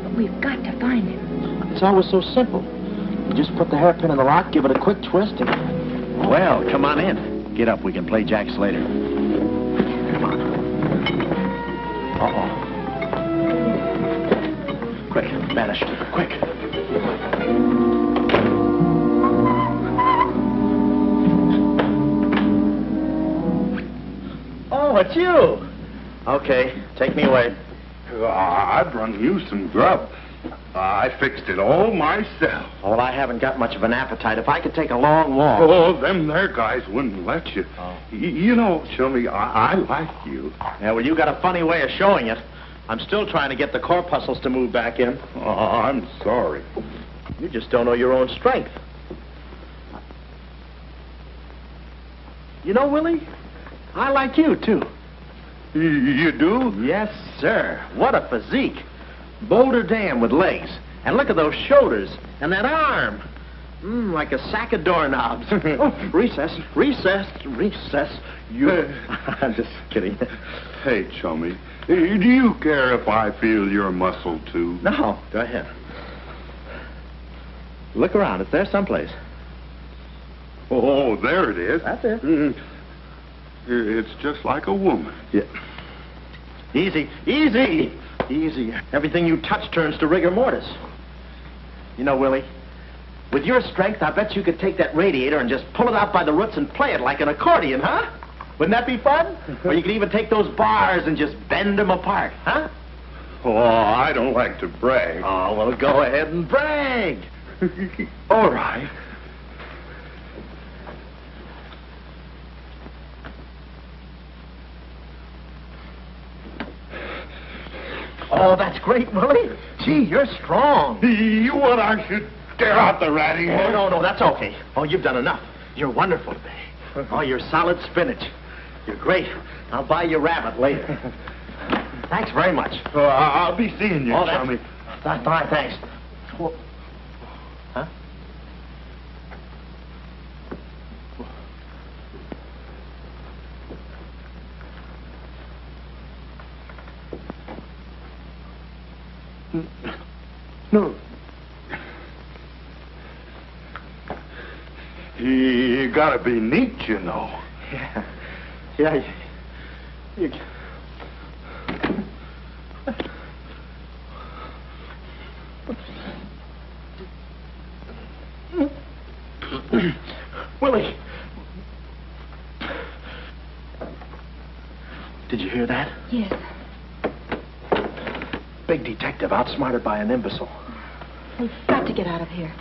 But we've got to find him. It's always so simple. You just put the hairpin in the lock, give it a quick twist, and... Well, come on in. Get up. We can play jacks later. Come on. Uh-oh. Quick, vanish. Quick. Oh, it's you. Okay, take me away. I've run you some grub. I fixed it all myself. Well, I haven't got much of an appetite. If I could take a long walk... Oh, them there guys wouldn't let you. Oh. You know, Chummy, I like you. Yeah, well, you got a funny way of showing it. I'm still trying to get the corpuscles to move back in. Oh, I'm sorry. You just don't know your own strength. You know, Willie, I like you, too. You do? Yes, sir. What a physique. Boulder Dam with legs. And look at those shoulders. And that arm. Like a sack of doorknobs. Oh, recess. You... I'm just kidding. Hey, Chummy, do you care if I feel your muscle, too? No, go ahead. Look around. It's there someplace. Oh, there it is. That's it. It's just like a woman. Yeah. Easy. Everything you touch turns to rigor mortis. You know, Willie, With your strength, I bet you could take that radiator and just pull it out by the roots and play it like an accordion, huh? Wouldn't that be fun? Or you could even take those bars and just bend them apart, huh? Oh, I don't like to brag. Oh, well, go ahead and brag. All right. Oh, that's great, Willie. Gee, you're strong. You want I should tear out the ratting? Oh, no, that's okay. Oh, you've done enough. You're wonderful today. Oh, you're solid spinach. You're great. I'll buy you rabbit later. Thanks very much. Oh, I'll be seeing you, Tommy. That's fine, thanks. Well, huh? No. You gotta be neat, you know. Yeah. You... Willie. Did you hear that? Yes. Big detective outsmarted by an imbecile. We've got to get out of here.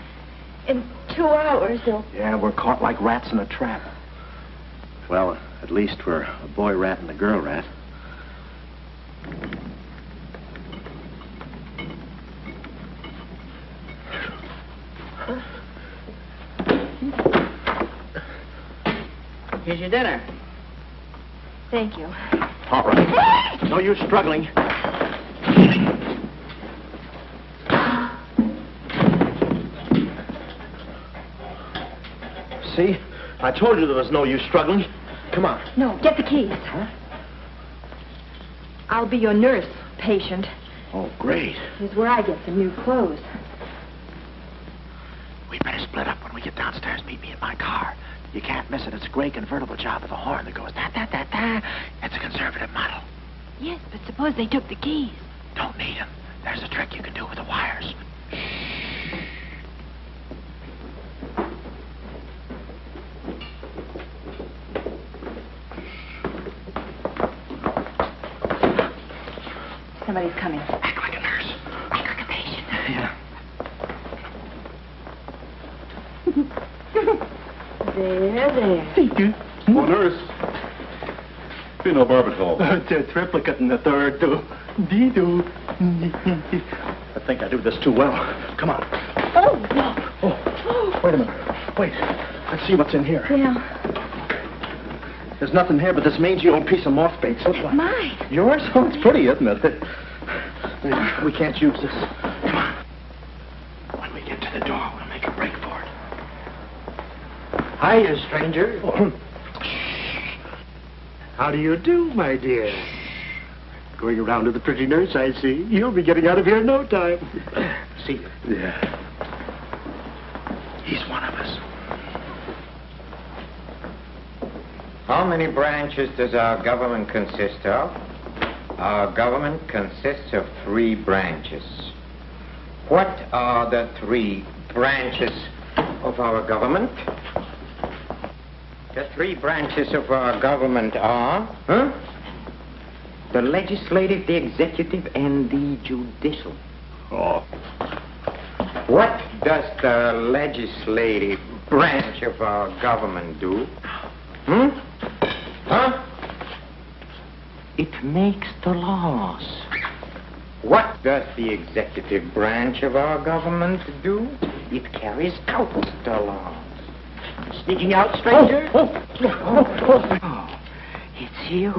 In 2 hours, they'll... Yeah, we're caught like rats in a trap. Well, at least we're a boy rat and a girl rat. Here's your dinner. Thank you. All right. No use struggling. See? I told you there was no use struggling. Come on. No, get the keys. Huh? I'll be your nurse, patient. Oh, great. Here's where I get some new clothes. We better split up when we get downstairs. Meet me in my car. You can't miss it. It's a gray convertible job with a horn that goes da-da-da-da. It's a conservative model. Yes, but suppose they took the keys. Don't need them. There's a trick you can do with the wires. Somebody's coming. Act like a nurse. Act like a patient. Yeah. There. Thank you. Oh, nurse. Phenobarbital. It's a triplicate in the third, too. I think I do this too well. Come on. Oh, no. Oh, wait a minute. Wait. Let's see what's in here. Yeah. There's nothing here but this mangy old piece of moth bait. It's mine. Yours? Oh, it's pretty, isn't it? We can't use this. Come on. When we get to the door, we'll make a break for it. Hiya, stranger. How do you do, my dear? Going around to the pretty nurse, I see. You'll be getting out of here in no time. See? Yeah. He's one of us. How many branches does our government consist of? Our government consists of 3 branches. What are the 3 branches of our government? The 3 branches of our government are, the legislative, the executive, and the judicial. Oh. What does the legislative branch of our government do? It makes the laws. What does the executive branch of our government do? It carries out the laws. Sneaking out, stranger? Oh, it's you.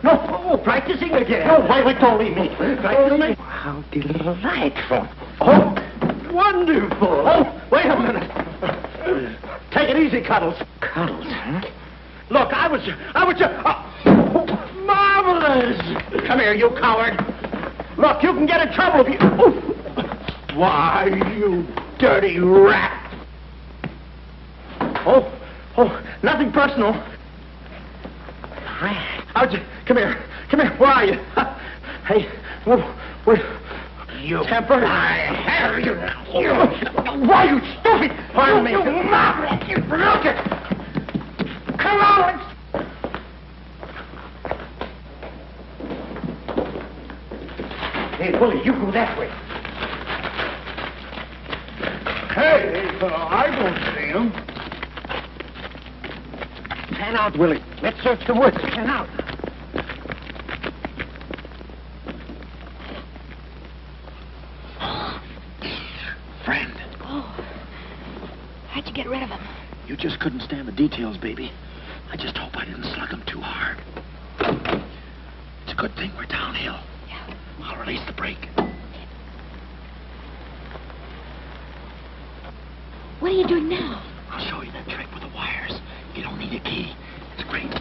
No, practicing again. No, wait, don't leave me. Practicing? How delightful. Oh, wonderful. Oh, wait a minute. Take it easy, Cuddles. Cuddles, huh? Look, I was just... marvelous! Come here, you coward. Look, you can get in trouble if you... Why, you dirty rat. Oh, nothing personal. Rat. Come here. Where are you? Hey, wait. you. Temper? I have you now. Why, you stupid! Pardon me. You look it! Come on! Hey, Willie, you go that way. Hey, I don't see him. Pan out, Willie. Let's search the woods. Pan out. Friend. Oh. How'd you get rid of him? You just couldn't stand the details, baby. I just hope I didn't slug him too hard. It's a good thing we're downhill. Yeah. I'll release the brake. What are you doing now? I'll show you that trick with the wires. You don't need a key. It's great.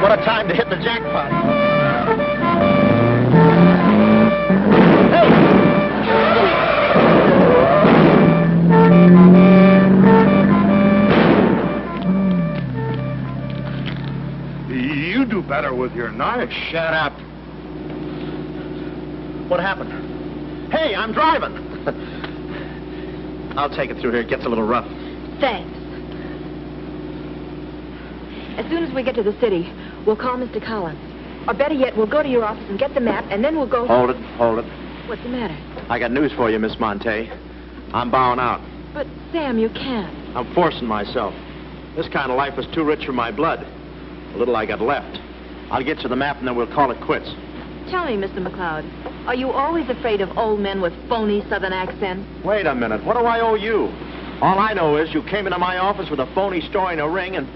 What a time to hit the jackpot. You do better with your knife. Shut up. What happened? Hey, I'm driving. I'll take it through here. It gets a little rough. Thanks. As soon as we get to the city, we'll call Mr. Collins. Or better yet, we'll go to your office and get the map, and then we'll go... Hold it. What's the matter? I got news for you, Miss Monte. I'm bowing out. But, Sam, you can't. I'm forcing myself. This kind of life is too rich for my blood. The little I got left. I'll get you the map, and then we'll call it quits. Tell me, Mr. McLeod, are you always afraid of old men with phony southern accents? Wait a minute. What do I owe you? All I know is you came into my office with a phony story and a ring, and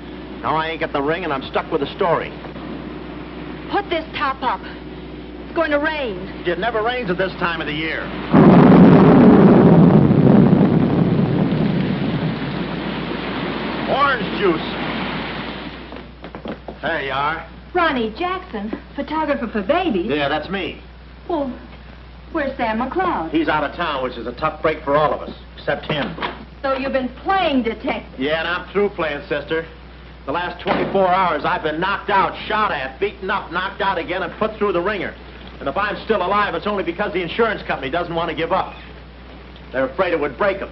now I ain't got the ring, and I'm stuck with the story. Put this top up. It's going to rain. It never rains at this time of the year. Orange juice. There you are. Ronnie Jackson, photographer for babies. Yeah, that's me. Well, where's Sam McLeod? He's out of town, which is a tough break for all of us, except him. So you've been playing detective. Yeah, and I'm through playing, sister. The last 24 hours, I've been knocked out, shot at, beaten up, knocked out again, and put through the ringer. And if I'm still alive, it's only because the insurance company doesn't want to give up. They're afraid it would break them.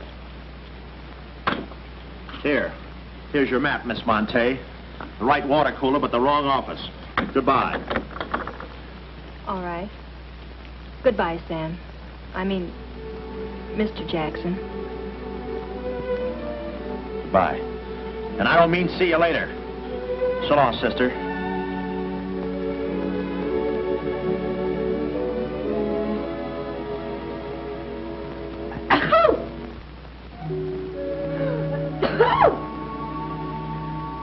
Here's your map, Miss Monte. The right water cooler, but the wrong office. Goodbye. All right. Goodbye, Sam. I mean, Mr. Jackson. Bye. And I don't mean see you later. So long, sister.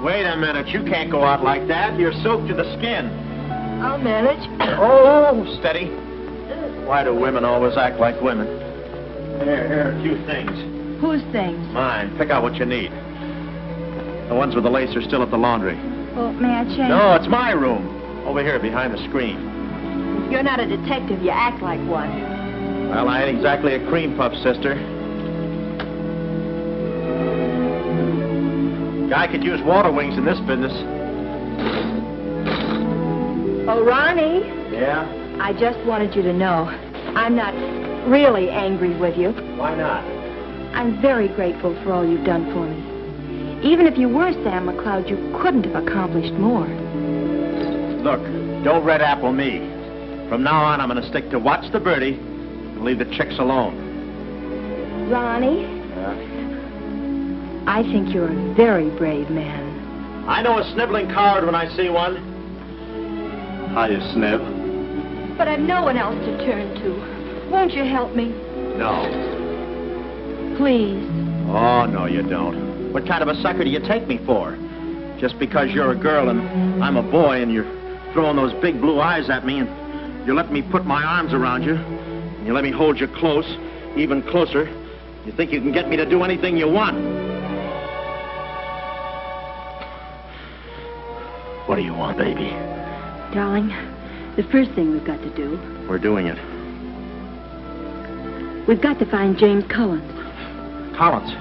Wait a minute. You can't go out like that. You're soaked to the skin. I'll manage. Oh, steady. Why do women always act like women? Here, a few things. Whose things? Mine. Pick out what you need. The ones with the lace are still at the laundry. Well, may I change? No, it's my room. Over here, behind the screen. If you're not a detective, you act like one. Well, I ain't exactly a cream puff, sister. Guy could use water wings in this business. Oh, Ronnie. Yeah? I just wanted you to know I'm not really angry with you. Why not? I'm very grateful for all you've done for me. Even if you were Sam McLeod, you couldn't have accomplished more. Look, don't red apple me. From now on, I'm going to stick to watch the birdie and leave the chicks alone. Ronnie? Yeah? I think you're a very brave man. I know a sniveling coward when I see one. How you snib? But I've no one else to turn to. Won't you help me? No. Please. Oh, no, you don't. What kind of a sucker do you take me for? Just because you're a girl and I'm a boy and you're throwing those big blue eyes at me and you let me put my arms around you and you let me hold you close, even closer, you think you can get me to do anything you want. What do you want, baby? Darling, the first thing we've got to do... We're doing it. We've got to find James Collins. Collins?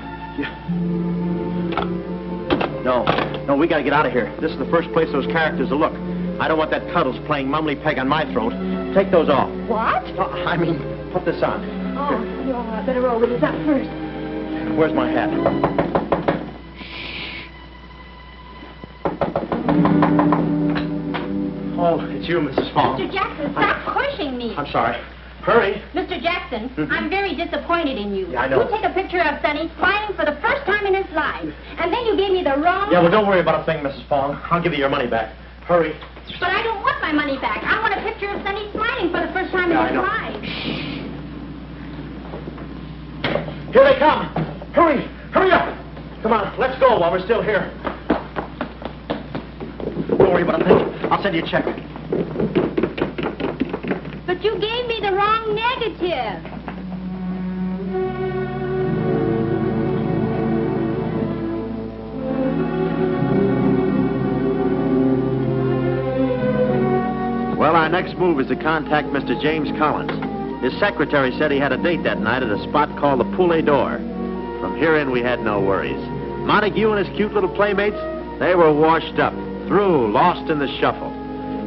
No, we gotta get out of here. This is the first place those characters will look. I don't want that Cuddles playing mumbly peg on my throat. Take those off. What? I mean, put this on. Oh, no, I better roll with this up first. Where's my hat? Oh, it's you, Mrs. Fong. Mr. Jackson, stop pushing me. I'm sorry. Hurry. Mr. Jackson, I'm very disappointed in you. Yeah, I know. You take a picture of Sonny smiling for the first time in his life, and then you gave me the wrong... Yeah, well, don't worry about a thing, Mrs. Fong. I'll give you your money back. Hurry. But I don't want my money back. I want a picture of Sonny smiling for the first time in his life. Here they come. Hurry. Hurry up. Come on, let's go while we're still here. Don't worry about a thing. I'll send you a check. But you gave me the wrong negative. Well, our next move is to contact Mr. James Collins. His secretary said he had a date that night at a spot called the Poulet d'Or. From here in, we had no worries. Montague and his cute little playmates, they were washed up, through, lost in the shuffle.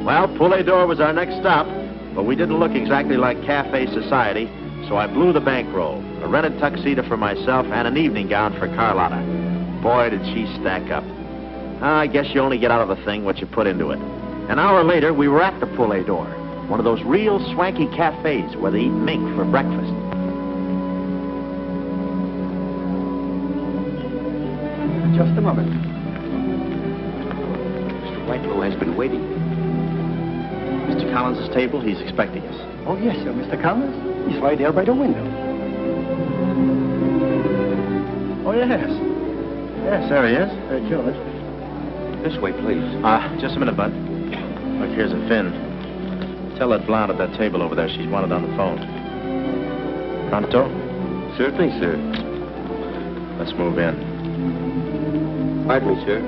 Well, Poulet d'Or was our next stop, but we didn't look exactly like cafe society, so I blew the bankroll, a rented tuxedo for myself and an evening gown for Carlotta. Boy, did she stack up. I guess you only get out of a thing what you put into it. An hour later, we were at the Poulet d'Or, one of those real swanky cafes where they eat mink for breakfast. Just a moment. Mr. Whitelaw has been waiting. Mr. Collins' table, he's expecting us. Oh, yes, sir, Mr. Collins. He's right there by the window. Oh, yes. Yes, there he is. George. This way, please. Just a minute, Bud. Look, here's a fin. Tell that blonde at that table over there she's wanted on the phone. Pronto? Certainly, sir. Let's move in. Pardon me, sir.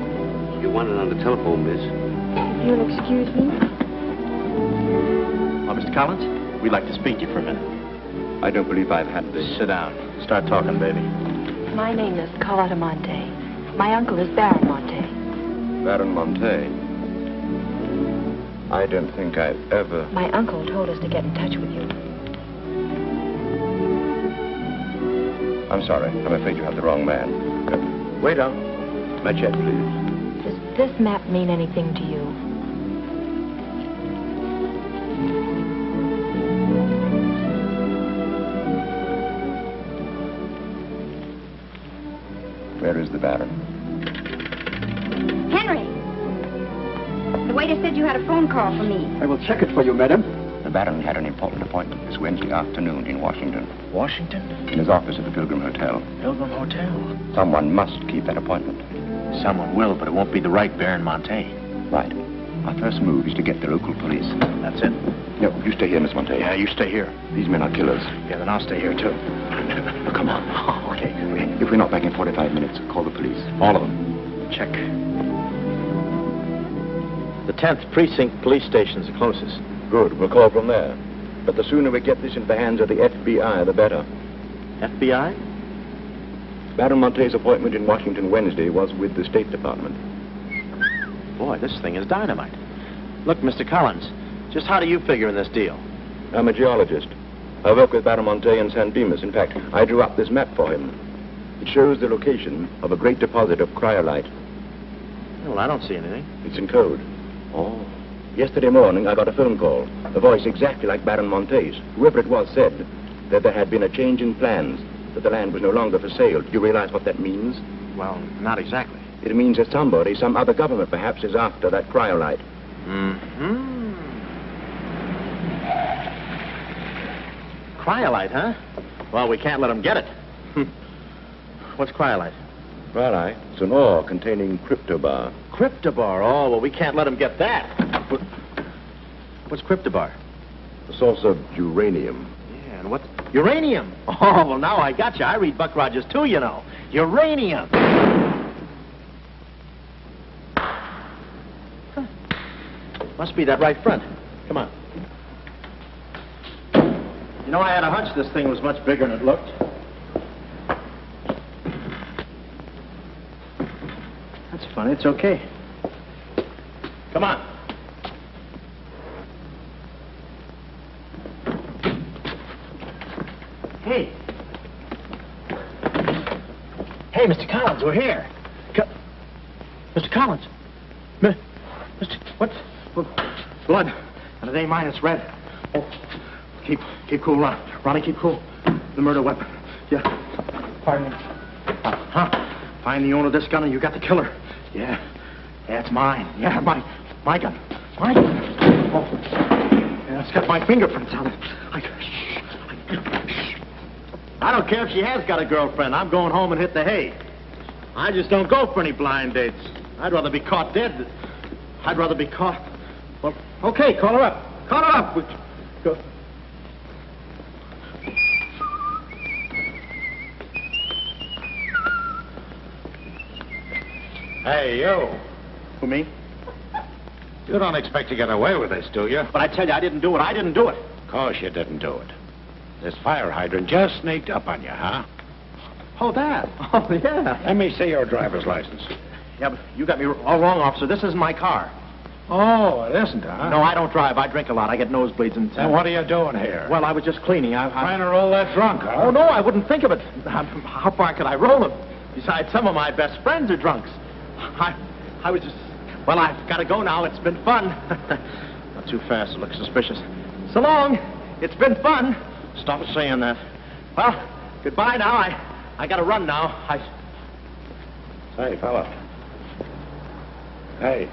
You wanted on the telephone, miss. If you'll excuse me. Oh, Mr. Collins, we'd like to speak to you for a minute. I don't believe I've had this. Sit down. Start talking, baby. My name is Carlotta Monte. My uncle is Baron Monte. Baron Monte. I don't think I've ever... My uncle told us to get in touch with you. I'm sorry. I'm afraid you have the wrong man. Wait up. My check, please. Does this map mean anything to you? Where is the Baron? Henry! The waiter said you had a phone call for me. I will check it for you, madam. The Baron had an important appointment this Wednesday afternoon in Washington. Washington? In his office at the Pilgrim Hotel. Pilgrim Hotel? Someone must keep that appointment. Someone will, but it won't be the right Baron Monte. Right. Our first move is to get the local police. That's it. No, you stay here, Miss Monte. Yeah, you stay here. These men are killers. Yeah, then I'll stay here, too. Oh, come on. Oh, okay. If we're not back in 45 minutes, call the police. All of them. Check. The 10th Precinct Police Station's the closest. Good. We'll call from there. But the sooner we get this in the hands of the FBI, the better. FBI? Baron Monte's appointment in Washington Wednesday was with the State Department. Boy, this thing is dynamite. Look, Mr. Collins, just how do you figure in this deal? I'm a geologist. I work with Baron Monte in San Dimas. In fact, I drew up this map for him. It shows the location of a great deposit of cryolite. Well, I don't see anything. It's in code. Oh. Yesterday morning, I got a phone call. A voice exactly like Baron Monte's. Whoever it was said that there had been a change in plans, that the land was no longer for sale. Do you realize what that means? Well, not exactly. It means that somebody, some other government perhaps, is after that cryolite. Mm-hmm. Cryolite, huh? Well, we can't let them get it. What's cryolite? Cryolite? It's an ore containing cryptobar. Cryptobar? Oh, well, we can't let them get that. What's cryptobar? A source of uranium. Yeah, and what's... Uranium? Oh, well, now I got you. I read Buck Rogers, too, you know. Uranium. Huh. Must be that right front. Come on. You know, I had a hunch this thing was much bigger than it looked. That's funny. It's okay. Come on. Hey. Hey, Mr. Collins, we're here. Mr. Collins. Mr. What? Blood. And it ain't mine, it's red. Oh, keep cool, Ronnie, keep cool. The murder weapon. Yeah. Pardon me. Find the owner of this gun and you got the killer. Yeah. Yeah, it's mine. Yeah, my gun. My gun. Oh. Yeah, it's got my fingerprints on it. I don't care if she has got a girlfriend. I'm going home and hit the hay. I just don't go for any blind dates. I'd rather be caught dead. I'd rather be caught. Well, okay, call her up. Call her up. Go. Hey, you. Who, me? You don't expect to get away with this, do you? But I tell you, I didn't do it. I didn't do it. Of course you didn't do it. This fire hydrant just sneaked up on you, huh? Oh, that. Oh, yeah. Let me see your driver's license. Yeah, but you got me all wrong, officer. This isn't my car. Oh, it isn't, huh? No, I don't drive. I drink a lot. I get nosebleeds and... Then what are you doing here? Well, I was just cleaning. Trying to roll that drunk, huh? Oh, no, I wouldn't think of it. How far could I roll them? Besides, some of my best friends are drunks. I was just... Well, I've got to go now. It's been fun. Not too fast. It looks suspicious. So long. It's been fun. Stop saying that. Well, goodbye now. I got to run now. Hey, fella. Hey.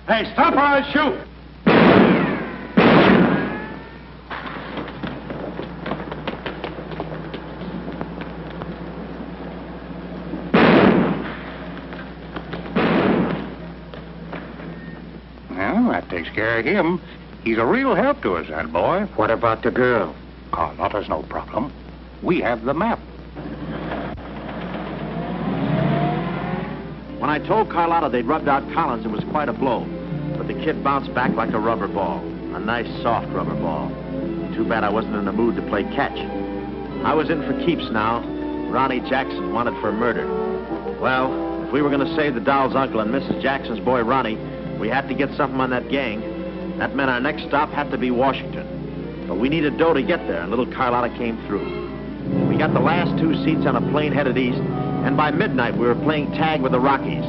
Hey, stop or I'll shoot! Well, that takes care of him. He's a real help to us, that boy. What about the girl? Oh, no, there's no problem. We have the map. When I told Carlotta they'd rubbed out Collins, it was quite a blow. But the kid bounced back like a rubber ball. A nice, soft rubber ball. Too bad I wasn't in the mood to play catch. I was in for keeps now. Ronnie Jackson wanted for murder. Well, if we were going to save the doll's uncle and Mrs. Jackson's boy, Ronnie, we had to get something on that gang. That meant our next stop had to be Washington. But we needed dough to get there, and little Carlotta came through. We got the last 2 seats on a plane headed east, and by midnight we were playing tag with the Rockies.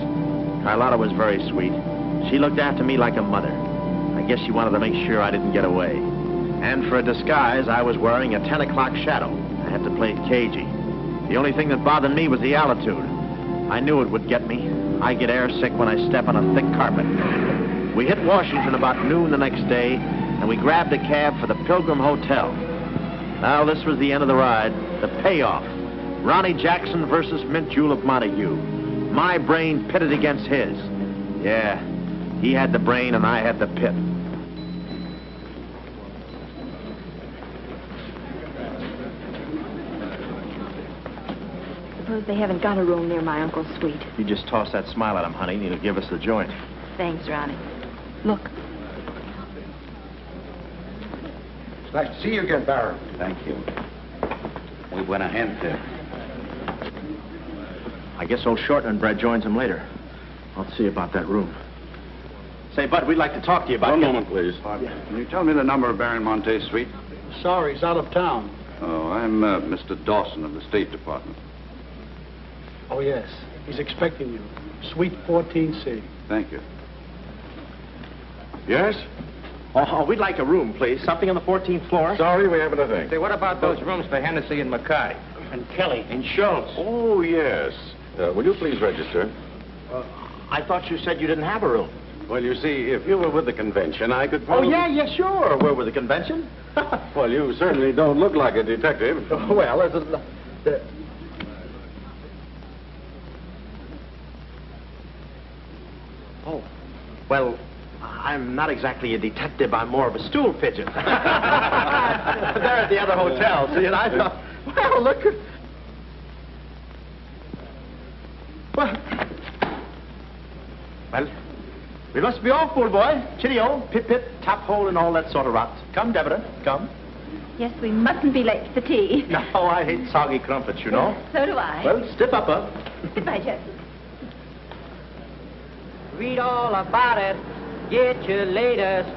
Carlotta was very sweet. She looked after me like a mother. I guess she wanted to make sure I didn't get away. And for a disguise, I was wearing a 10 o'clock shadow. I had to play it cagey. The only thing that bothered me was the altitude. I knew it would get me. I get airsick when I step on a thick carpet. We hit Washington about noon the next day, and we grabbed a cab for the Pilgrim Hotel. Well, this was the end of the ride, the payoff. Ronnie Jackson versus Mint Julep Montague. My brain pitted against his. Yeah, he had the brain and I had the pit. Suppose they haven't got a room near my uncle's suite. You just toss that smile at him, honey, and he'll give us the joint. Thanks, Ronnie. Look. It's nice to see you again, Barron. Thank you. Muy buena gente. I guess old Shortland Bread joins him later. I'll see about that room. Say, Bud, we'd like to talk to you about... One moment, please. Can you tell me the number of Baron Monte's suite? Sorry, he's out of town. Oh, I'm Mr. Dawson of the State Department. Oh, yes. He's expecting you. Suite 14C. Thank you. Yes? Oh, we'd like a room, please. Something on the 14th floor. Sorry, we haven't a thing. Say, what about those rooms for Hennessy and McCarty? And Kelly. And Schultz. Oh, yes. Will you please register? I thought you said you didn't have a room. Well, you see, if you were with the convention, I could Oh, probably... yeah, sure. We're with the convention. Well, you certainly don't look like a detective. Well, there's Oh, well, I'm not exactly a detective. I'm more of a stool pigeon. They're at the other hotel, see, and I thought, well, look. Well, It must be all full, boy. Chitty-o, pip-pip, top hole, and all that sort of rot. Come, Deborah, come. Yes, we mustn't be late for tea. No, I hate soggy crumpets, you know. So do I. Well, stiff upper. Goodbye, Jesse. Read all about it. Get your latest.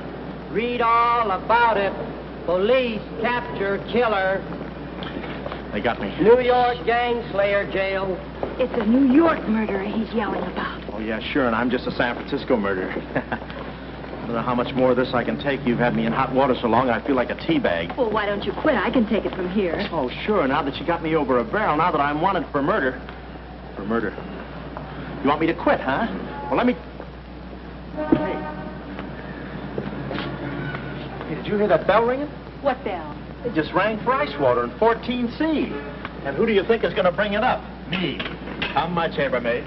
Read all about it. Police capture killer. They got me. New York gang slayer jail. It's a New York murderer he's yelling about. Oh, yeah, sure, and I'm just a San Francisco murderer. I don't know how much more of this I can take. You've had me in hot water so long, I feel like a tea bag. Well, why don't you quit? I can take it from here. Oh, sure, now that you got me over a barrel, now that I'm wanted for murder. For murder. You want me to quit, huh? Well, let me... Hey, did you hear that bell ringing? What bell? It just rang for ice water in 14C. And who do you think is going to bring it up? Me. How much, chambermaid?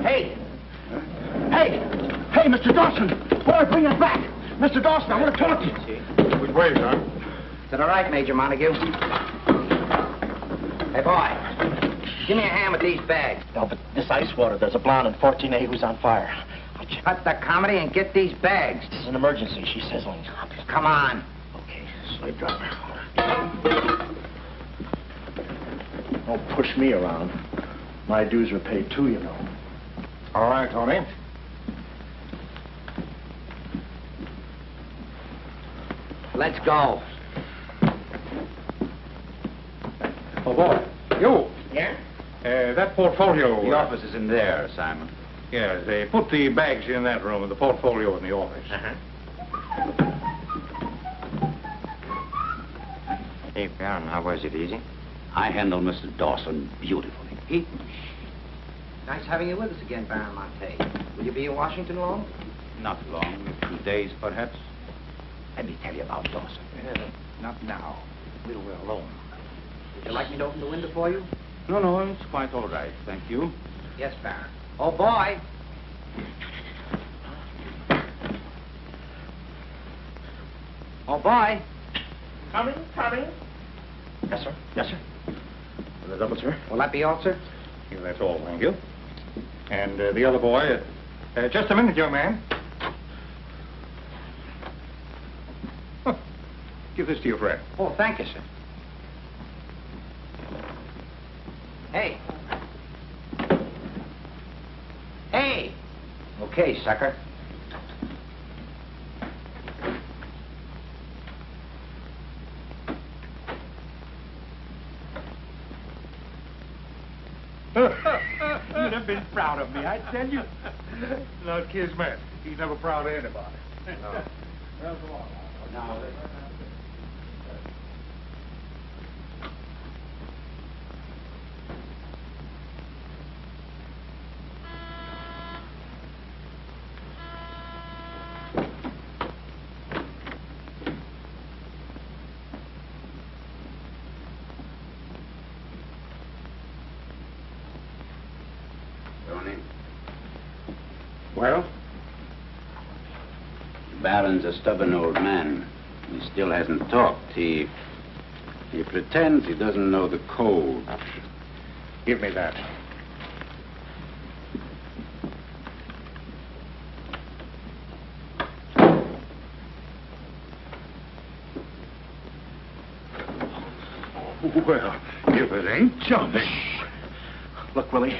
Hey! Hey! Hey, Mr. Dawson! Boy, bring it back! Mr. Dawson, I want to talk to you. Which way, son? Is that all right, Major Montague? Hey, boy, give me a hand with these bags. No, but this ice water, there's a blonde in 14A who's on fire. Cut the comedy and get these bags. This is an emergency. She's sizzling. Come on. Okay, slave driver. Don't push me around. My dues are paid too, you know. All right, Tony. Let's go. Oh, boy. You. Yeah? That portfolio... The office is in there, Simon. Yes, they put the bags in that room and the portfolio in the office. Hey, Baron, how was it? Easy? I handled Mr. Dawson beautifully. Pete? Nice having you with us again, Baron Monte. Will you be in Washington long? Not long, 2 days, perhaps. Let me tell you about Dawson. Not now. We're alone. Would you like me to open the window for you? No, it's quite all right, thank you. Yes, Baron. Oh, boy. Oh, boy. Coming. Yes, sir. Yes, sir. The double, sir. Will that be all, sir? Yeah, that's all, thank you. And the other boy... just a minute, young man. Huh. Give this to your friend. Oh, thank you, sir. Hey. Hey. Okay, sucker. You'd have been proud of me, I tell you. Not Kismet. He's never proud of anybody. No. Well, come on now. Tony? Well? The Baron's a stubborn old man. He still hasn't talked. He pretends he doesn't know the code. Give me that. Well, if it ain't jumping. Look, Willie.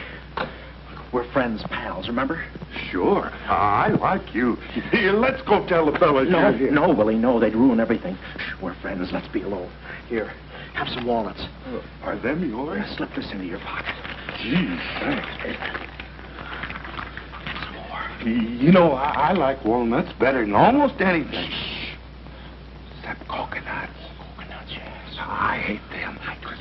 We're friends, pals, remember? Sure. I like you. Here, let's go tell the fellas you're here. No, Willie, no. They'd ruin everything. Shh, we're friends. Let's be alone. Here, have some walnuts. Are them yours? Slip this into your pocket. Gee, thanks. Some more. You know, I like walnuts better than almost anything. Except coconuts. Coconuts, yes. I hate them because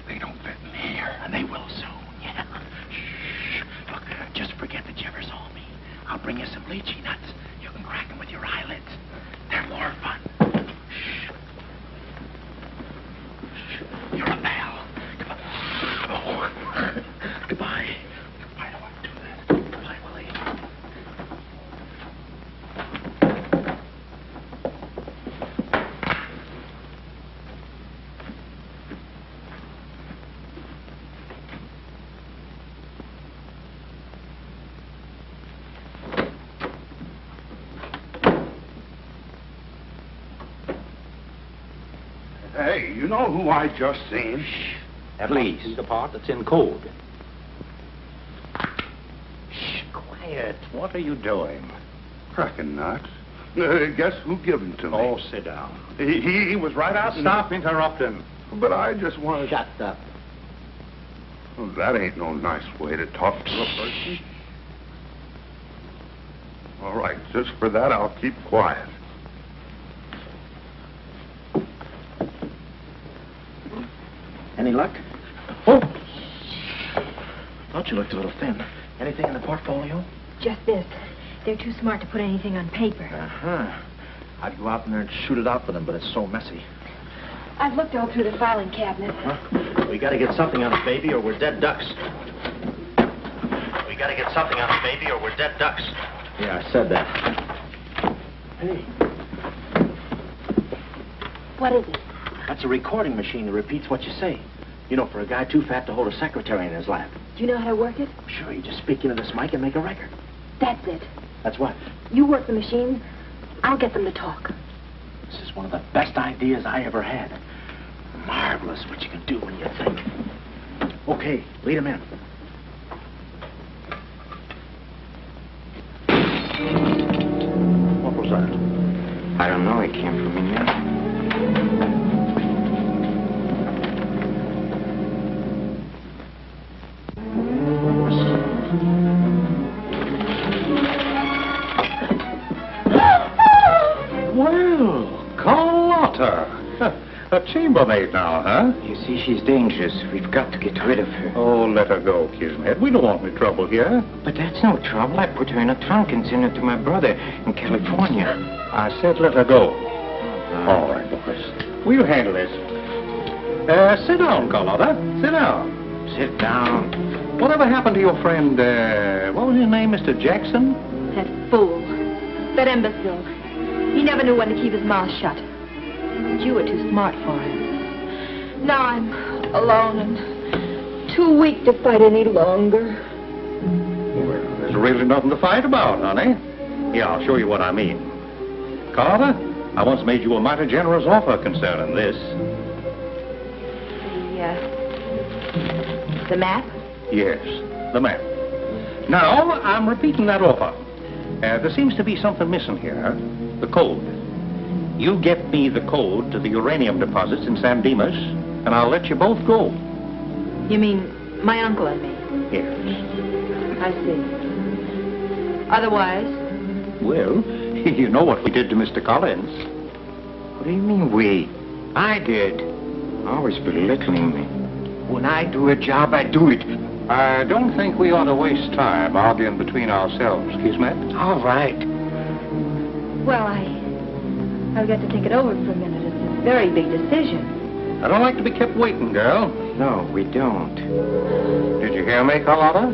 they don't fit in here. And they will soon, yeah. Shh. Look, just forget that you ever saw me. I'll bring you some lychee nuts. You can crack them with your eyelids. They're more fun. Shh. Shh. You're a pal. Goodbye. Oh. Goodbye. I don't want to do that. Goodbye, Willie. Hey, you know who I just seen? At least. The part that's in code. Shh, quiet. What are you doing? Cracking nuts. Guess who gave him to me? Oh, sit down. He was right out. Stop interrupting. But I just wanted... Shut up. Well, that ain't no nice way to talk to a person. All right, just for that, I'll keep quiet. Any luck? Oh! Thought you looked a little thin. Anything in the portfolio? Just this. They're too smart to put anything on paper. Uh-huh. I'd go out in there and shoot it out for them, but it's so messy. I've looked all through the filing cabinet. Huh? We gotta get something on it, baby, or we're dead ducks. We gotta get something on it, baby, or we're dead ducks. Yeah, I said that. Hey. What is it? That's a recording machine that repeats what you say. You know, for a guy too fat to hold a secretary in his lap. Do you know how to work it? Sure, you just speak into this mic and make a record. That's it. That's what? You work the machine. I'll get them to talk. This is one of the best ideas I ever had. Marvelous what you can do when you think. Okay, lead him in. What was that? I don't know. It came from in there. Well, Carlotta. A chambermaid now, huh? You see, she's dangerous. We've got to get rid of her. Oh, let her go, Kismet. We don't want any trouble here. But that's no trouble. I put her in a trunk and sent her to my brother in California. I said let her go. All right, boys. We'll handle this. Sit down, Carlotta. Sit down. Sit down. Whatever happened to your friend, what was his name, Mr. Jackson? That fool. That imbecile. He never knew when to keep his mouth shut. You were too smart for him. Now I'm alone and too weak to fight any longer. Well, there's really nothing to fight about, honey. Here, I'll show you what I mean. Carlotta, I once made you a mighty generous offer concerning this. The map? Yes, the map. Now, I'm repeating that offer. There seems to be something missing here. The code. You get me the code to the uranium deposits in San Dimas, and I'll let you both go. You mean my uncle and me? Yes. I see. Otherwise? Well, you know what we did to Mr. Collins. What do you mean, we? I did. Always belittling me. When I do a job, I do it. I don't think we ought to waste time arguing between ourselves, Kismet. All right. Well, I've got to think it over for a minute. It's a very big decision. I don't like to be kept waiting, girl. No, we don't. Did you hear me, Carlotta?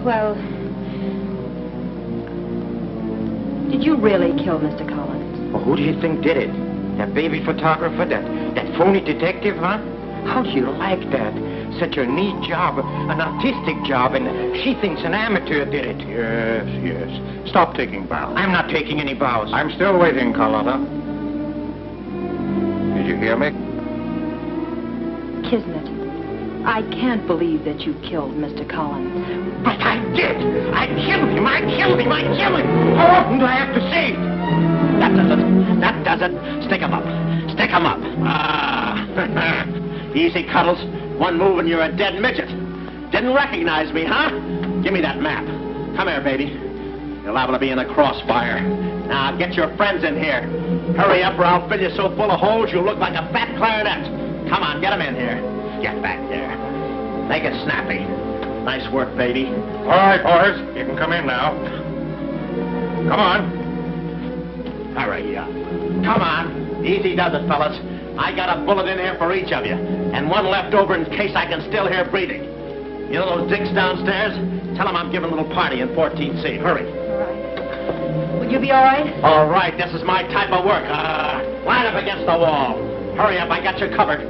Well, did you really kill Mr. Collins? Well, who do you think did it? That baby photographer? That phony detective, huh? How do you like that? Such a neat job, an artistic job, and she thinks an amateur did it. Yes, yes. Stop taking bows. I'm not taking any bows. I'm still waiting, Carlotta. Did you hear me? Kismet, I can't believe that you killed Mr. Collins. But I did! I killed him! I killed him! I killed him! How often do I have to say it? That does it. That does it. Stick 'em up. Stick 'em up. Easy, Cuddles. One move and you're a dead midget. Didn't recognize me, huh? Give me that map. Come here, baby. You're liable to be in a crossfire. Now, get your friends in here. Hurry up or I'll fill you so full of holes you'll look like a fat clarinet. Come on, get 'em in here. Get back there. Make it snappy. Nice work, baby. All right, boys. You can come in now. Come on. Hurry up. Come on. Easy does it, fellas. I got a bullet in here for each of you, and one left over in case I can still hear breathing. You know those dicks downstairs? Tell them I'm giving a little party in 14C. Hurry. All right. Will you be all right? All right, this is my type of work. Line up against the wall. Hurry up, I got you covered.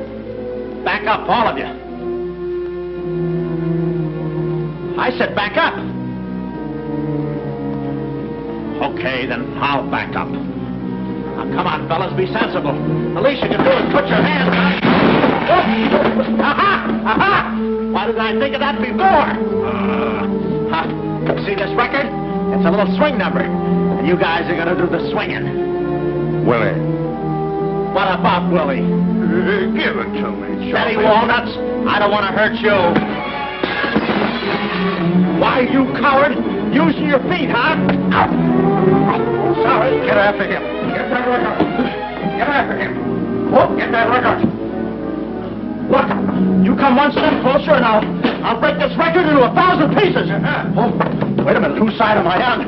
Back up, all of you. I said back up. Okay, then I'll back up. Now come on, fellas, be sensible. The least you can do is put your hands up. Aha! Aha! Why didn't I think of that before? See this record? It's a little swing number. And you guys are going to do the swinging. Willie. What about Willie? Give it to me. Steady, Walnuts. I don't want to hurt you. Why, you coward? Using your feet, huh? Sorry. Get after him. Get that record. Get after him. Oh, get that record. Look, you come one step closer and I'll break this record into 1,000 pieces. Oh, wait a minute. Whose side am I on?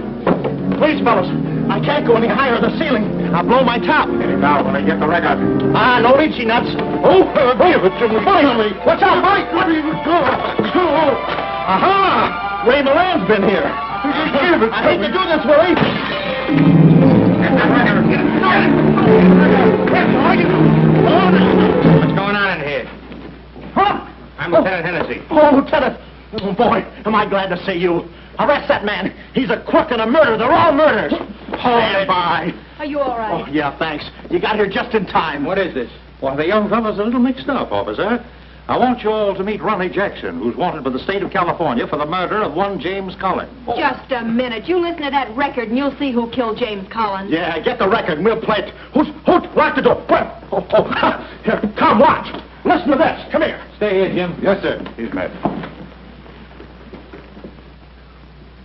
Please, fellas, I can't go any higher than the ceiling. I'll blow my top. Get him out when I get the record. Ah, no itchy nuts. Oh, give it to me. Finally. Watch out, Mike. Aha! Ray Moran's been here. I hate to do this, Willie. What's going on in here? Huh? I'm Lieutenant Hennessy. Oh, Lieutenant. Oh, boy, am I glad to see you. Arrest that man. He's a crook and a murderer. They're all murderers. Stand by. Are you all right? Oh, yeah, thanks. You got here just in time. What is this? Well, the young fellow's a little mixed up, officer. I want you all to meet Ronnie Jackson, who's wanted by the state of California for the murder of one James Collins. Just a minute. You listen to that record and you'll see who killed James Collins. Yeah, get the record and we'll play it. Who's lock the door? Here, come, watch. Listen to this. Come here. Stay here, Jim. Yes, sir. He's mad.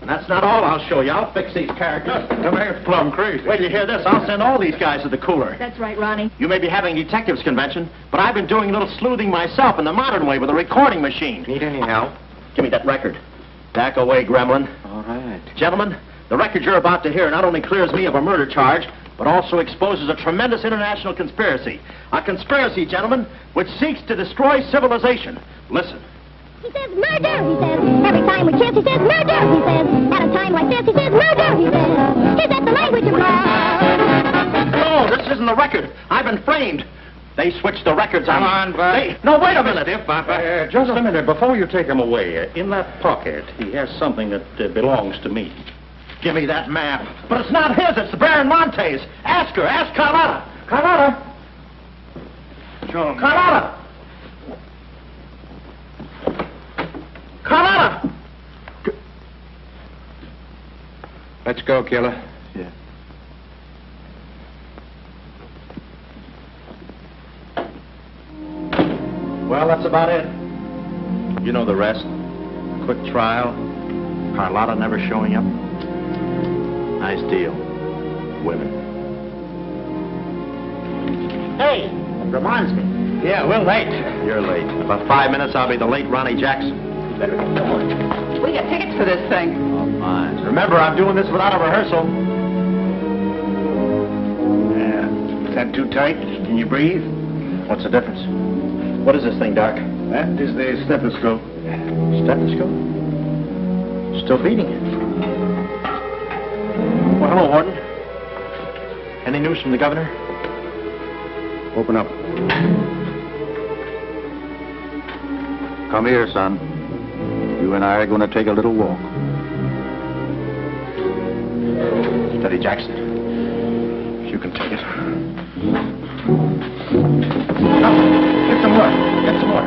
And that's not all I'll show you. I'll fix these characters. The man's plumb crazy. Wait till you hear this. I'll send all these guys to the cooler. That's right, Ronnie. You may be having a detectives convention, but I've been doing a little sleuthing myself in the modern way with a recording machine. Need any help? Give me that record. Back away, gremlin. All right. Gentlemen, the record you're about to hear not only clears me of a murder charge, but also exposes a tremendous international conspiracy. A conspiracy, gentlemen, which seeks to destroy civilization. Listen. He says murder, he says. Every time we kiss, he says murder, he says. At a time like this, he says murder, he says. Is that the language of love? No, this isn't the record. I've been framed. They switched the records on. Come on, Bud. No, wait a minute. Just a minute. Before you take him away, in that pocket, he has something that belongs to me. Give me that map. But it's not his. It's the Baron Monte's. Ask her. Ask Carlotta. Carlotta. Show him. Carlotta. Carlotta. Let's go, killer. Yeah. Well, that's about it. You know the rest. Quick trial. Carlotta never showing up. Nice deal. Women. Hey, that reminds me. Yeah, we're late. You're late. In about 5 minutes, I'll be the late Ronnie Jackson. You better get going. We got tickets for this thing. Oh, fine. Remember, I'm doing this without a rehearsal. Yeah. Is that too tight? Can you breathe? What's the difference? What is this thing, Doc? That is the stethoscope. Stethoscope? Still beating. Well, hello, Warden. Any news from the governor? Open up. Come here, son. You and I are going to take a little walk. Steady, Jackson. You can take it. No, get some more. Get some more.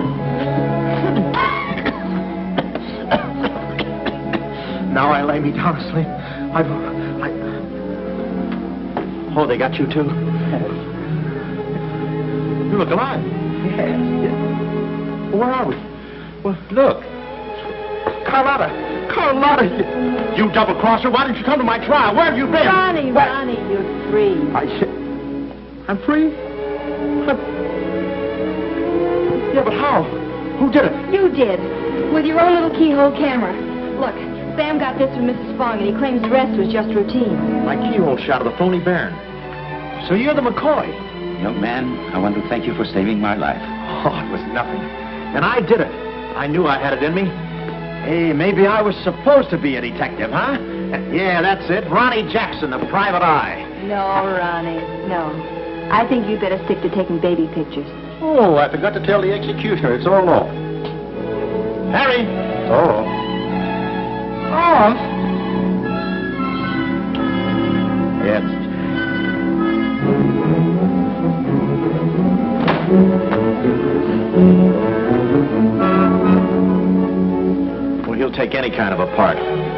Now I lay me down to sleep. Oh, they got you too? You look alive. Yes. Where are we? Well, look. Carlotta. Carlotta, you double-crosser. Why didn't you come to my trial? Where have you been? Ronnie, you're free. I'm free? Yeah, but how? Who did it? You did. With your own little keyhole camera. Look, Sam got this from Mrs. Fong, and he claims the rest was just routine. My keyhole shot of the phony Baron. So you're the McCoy. Young man, I want to thank you for saving my life. Oh, it was nothing. And I did it. I knew I had it in me. Hey, maybe I was supposed to be a detective, huh? Yeah, that's it. Ronnie Jackson, the private eye. No, Ronnie, no. I think you'd better stick to taking baby pictures. Oh, I forgot to tell the executioner. It's all off. Harry! Oh. Yes. take any kind of a part.